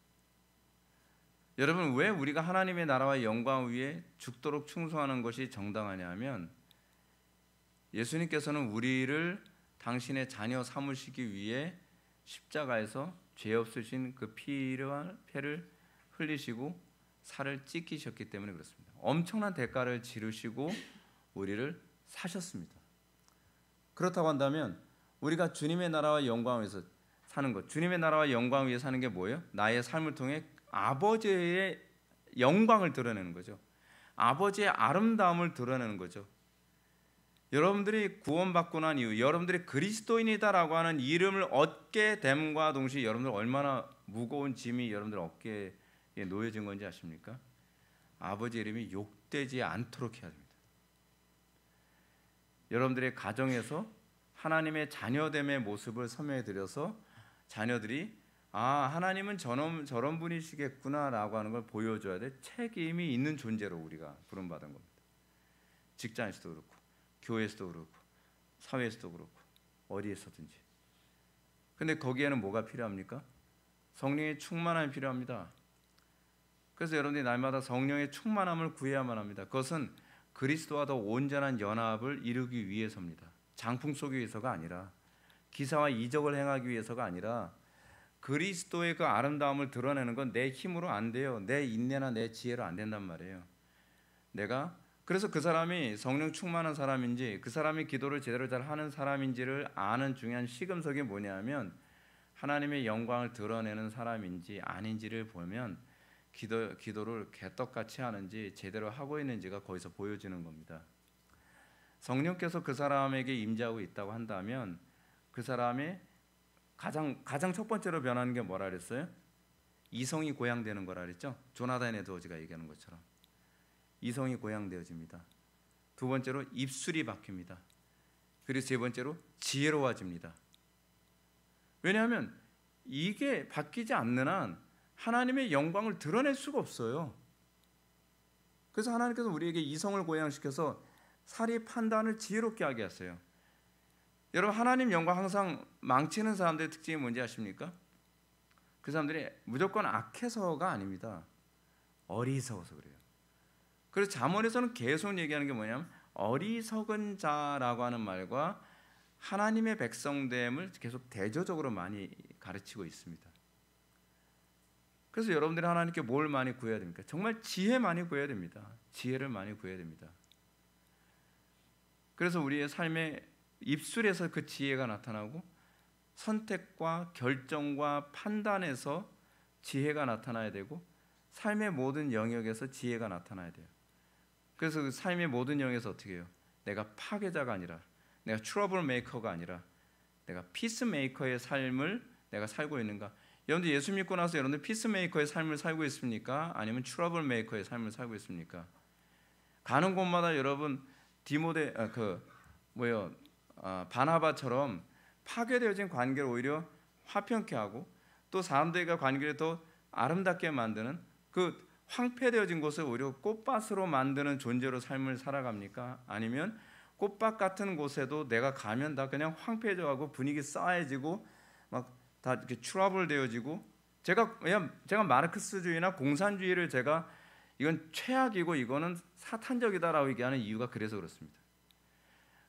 여러분, 왜 우리가 하나님의 나라와 영광 위에 죽도록 충성하는 것이 정당하냐 하면 예수님께서는 우리를 당신의 자녀 삼으시기 위해 십자가에서 죄 없으신 그 피를 흘리시고 살을 찢기셨기 때문에 그렇습니다. 엄청난 대가를 지르시고 우리를 사셨습니다. 그렇다고 한다면 우리가 주님의 나라와 영광 위에서 사는 것, 주님의 나라와 영광 위에 사는 게 뭐예요? 나의 삶을 통해 아버지의 영광을 드러내는 거죠. 아버지의 아름다움을 드러내는 거죠. 여러분들이 구원받고 난 이후 여러분들이 그리스도인이다라고 하는 이름을 얻게 됨과 동시에 여러분들 얼마나 무거운 짐이 여러분들 어깨에 놓여진 건지 아십니까? 아버지 이름이 욕되지 않도록 해야 됩니다. 여러분들의 가정에서 하나님의 자녀됨의 모습을 설명해 드려서 자녀들이 하나님은 저런 분이시겠구나라고 하는 걸 보여줘야 돼. 책임이 있는 존재로 우리가 부름받은 겁니다. 직장에서도 그렇고 교회에서도 그렇고 사회에서도 그렇고 어디에서든지. 근데 거기에는 뭐가 필요합니까? 성령의 충만함이 필요합니다. 그래서 여러분들이 날마다 성령의 충만함을 구해야만 합니다. 그것은 그리스도와 더 온전한 연합을 이루기 위해서입니다. 장풍 쏘기 위해서가 아니라, 기사와 이적을 행하기 위해서가 아니라, 그리스도의 그 아름다움을 드러내는 건 내 힘으로 안 돼요. 내 인내나 내 지혜로 안 된단 말이에요. 그래서 그 사람이 성령 충만한 사람인지, 그 사람이 기도를 제대로 잘 하는 사람인지를 아는 중요한 시금석이 뭐냐면 하나님의 영광을 드러내는 사람인지 아닌지를 보면 기도를 개떡같이 하는지 제대로 하고 있는지가 거기서 보여지는 겁니다. 성령께서 그 사람에게 임재하고 있다고 한다면 그 사람의 가장 첫 번째로 변하는 게 뭐라 그랬어요? 이성이 고양되는 거라 그랬죠? 조나단 에드워즈가 얘기하는 것처럼 이성이 고양되어집니다. 두 번째로 입술이 바뀝니다. 그리고 세 번째로 지혜로워집니다. 왜냐하면 이게 바뀌지 않는 한 하나님의 영광을 드러낼 수가 없어요. 그래서 하나님께서 우리에게 이성을 고양시켜서 사리 판단을 지혜롭게 하게 하세요. 여러분, 하나님 영광 항상 망치는 사람들의 특징이 뭔지 아십니까? 그 사람들이 무조건 악해서가 아닙니다. 어리석어서 그래요. 그래서 잠언에서는 계속 얘기하는 게 뭐냐면 어리석은 자라고 하는 말과 하나님의 백성됨을 계속 대조적으로 많이 가르치고 있습니다. 그래서 여러분들이 하나님께 뭘 많이 구해야 됩니까? 정말 지혜 많이 구해야 됩니다. 지혜를 많이 구해야 됩니다. 그래서 우리의 삶의 입술에서 그 지혜가 나타나고 선택과 결정과 판단에서 지혜가 나타나야 되고 삶의 모든 영역에서 지혜가 나타나야 돼요. 그래서 그 삶의 모든 영역에서 어떻게 해요? 내가 파괴자가 아니라, 내가 트러블 메이커가 아니라 내가 피스 메이커의 삶을 내가 살고 있는가? 여러분들 예수 믿고 나서 여러분들 피스 메이커의 삶을 살고 있습니까? 아니면 트러블 메이커의 삶을 살고 있습니까? 가는 곳마다 여러분 바나바처럼 파괴되어진 관계를 오히려 화평케 하고 또 사람들과 관계를 더 아름답게 만드는 그 황폐되어진 곳을 오히려 꽃밭으로 만드는 존재로 삶을 살아갑니까? 아니면 꽃밭 같은 곳에도 내가 가면 다 그냥 황폐해져가고 분위기 싸해지고 막 다 이렇게 트러블 되어지고 제가 마르크스주의나 공산주의를 제가 이건 최악이고 이거는 사탄적이다라고 얘기하는 이유가 그래서 그렇습니다.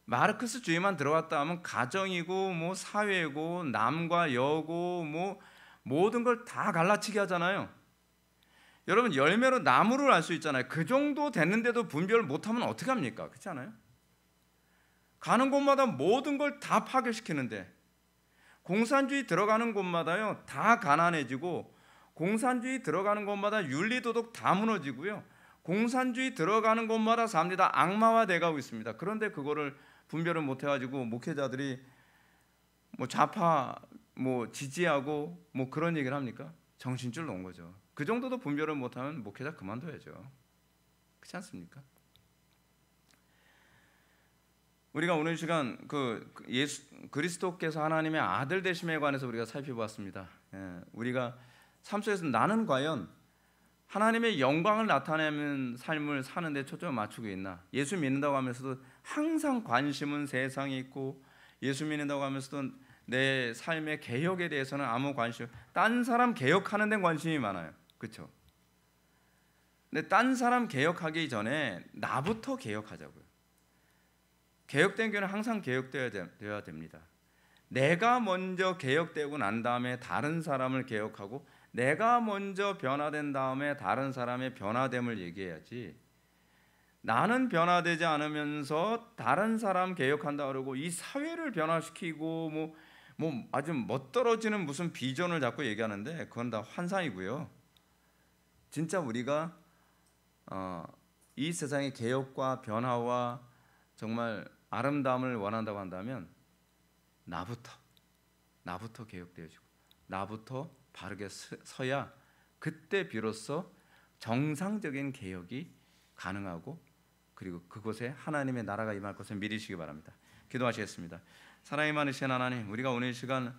마르크스주의만 들어갔다 하면 가정이고 뭐 사회고 남과 여고 뭐 모든 걸 다 갈라치기 하잖아요. 여러분 열매로 나무를 알 수 있잖아요. 그 정도 됐는데도 분별을 못하면 어떻게 합니까? 그렇지 않아요? 가는 곳마다 모든 걸 다 파괴시키는데 공산주의 들어가는 곳마다요 다 가난해지고 공산주의 들어가는 곳마다 윤리도덕 다 무너지고요. 공산주의 들어가는 곳마다 사람들이 다 악마화 돼가고 있습니다. 그런데 그거를 분별을 못해가지고 목회자들이 뭐 좌파 뭐 지지하고 뭐 그런 얘기를 합니까? 정신줄 놓은 거죠. 그 정도도 분별을 못하면 목회자 그만둬야죠. 그렇지 않습니까? 우리가 오늘 시간 그리스도께서 하나님의 아들 되심에 관해서 우리가 살펴보았습니다. 우리가 삶 속에서 나는 과연 하나님의 영광을 나타내는 삶을 사는데 초점을 맞추고 있나? 예수 믿는다고 하면서도 항상 관심은 세상에 있고 예수 믿는다고 하면서도 내 삶의 개혁에 대해서는 아무 관심, 딴 사람 개혁하는 데 관심이 많아요. 그렇죠? 근데 딴 사람 개혁하기 전에 나부터 개혁하자고요. 개혁된 교회는 항상 개혁되어야 됩니다. 내가 먼저 개혁되고 난 다음에 다른 사람을 개혁하고 내가 먼저 변화된 다음에 다른 사람의 변화됨을 얘기해야지, 나는 변화되지 않으면서 다른 사람 개혁한다 그러고 이 사회를 변화시키고 뭐 아주 멋떨어지는 무슨 비전을 자꾸 얘기하는데 그건 다 환상이고요. 진짜 우리가 이 세상의 개혁과 변화와 정말 아름다움을 원한다고 한다면 나부터 개혁되어지고 나부터 바르게 서야 그때 비로소 정상적인 개혁이 가능하고 그리고 그곳에 하나님의 나라가 임할 것을 믿으시기 바랍니다. 기도하시겠습니다. 사랑이 많으신 하나님, 우리가 오늘 이 시간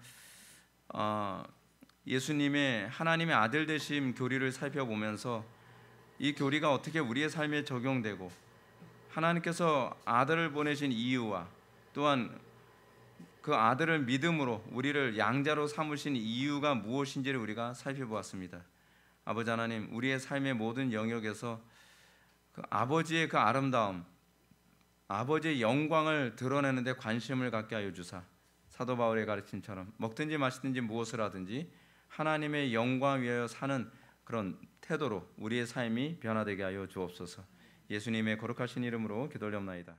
예수님의 하나님의 아들 되심 교리를 살펴보면서 이 교리가 어떻게 우리의 삶에 적용되고 하나님께서 아들을 보내신 이유와 또한 그 아들을 믿음으로 우리를 양자로 삼으신 이유가 무엇인지를 우리가 살펴보았습니다. 아버지 하나님, 우리의 삶의 모든 영역에서 그 아버지의 그 아름다움, 아버지의 영광을 드러내는 데 관심을 갖게 하여 주사, 사도 바울의 가르침처럼 먹든지 마시든지 무엇을 하든지 하나님의 영광 위하여 사는 그런 태도로 우리의 삶이 변화되게 하여 주옵소서. 예수님의 거룩하신 이름으로 기도하옵나이다.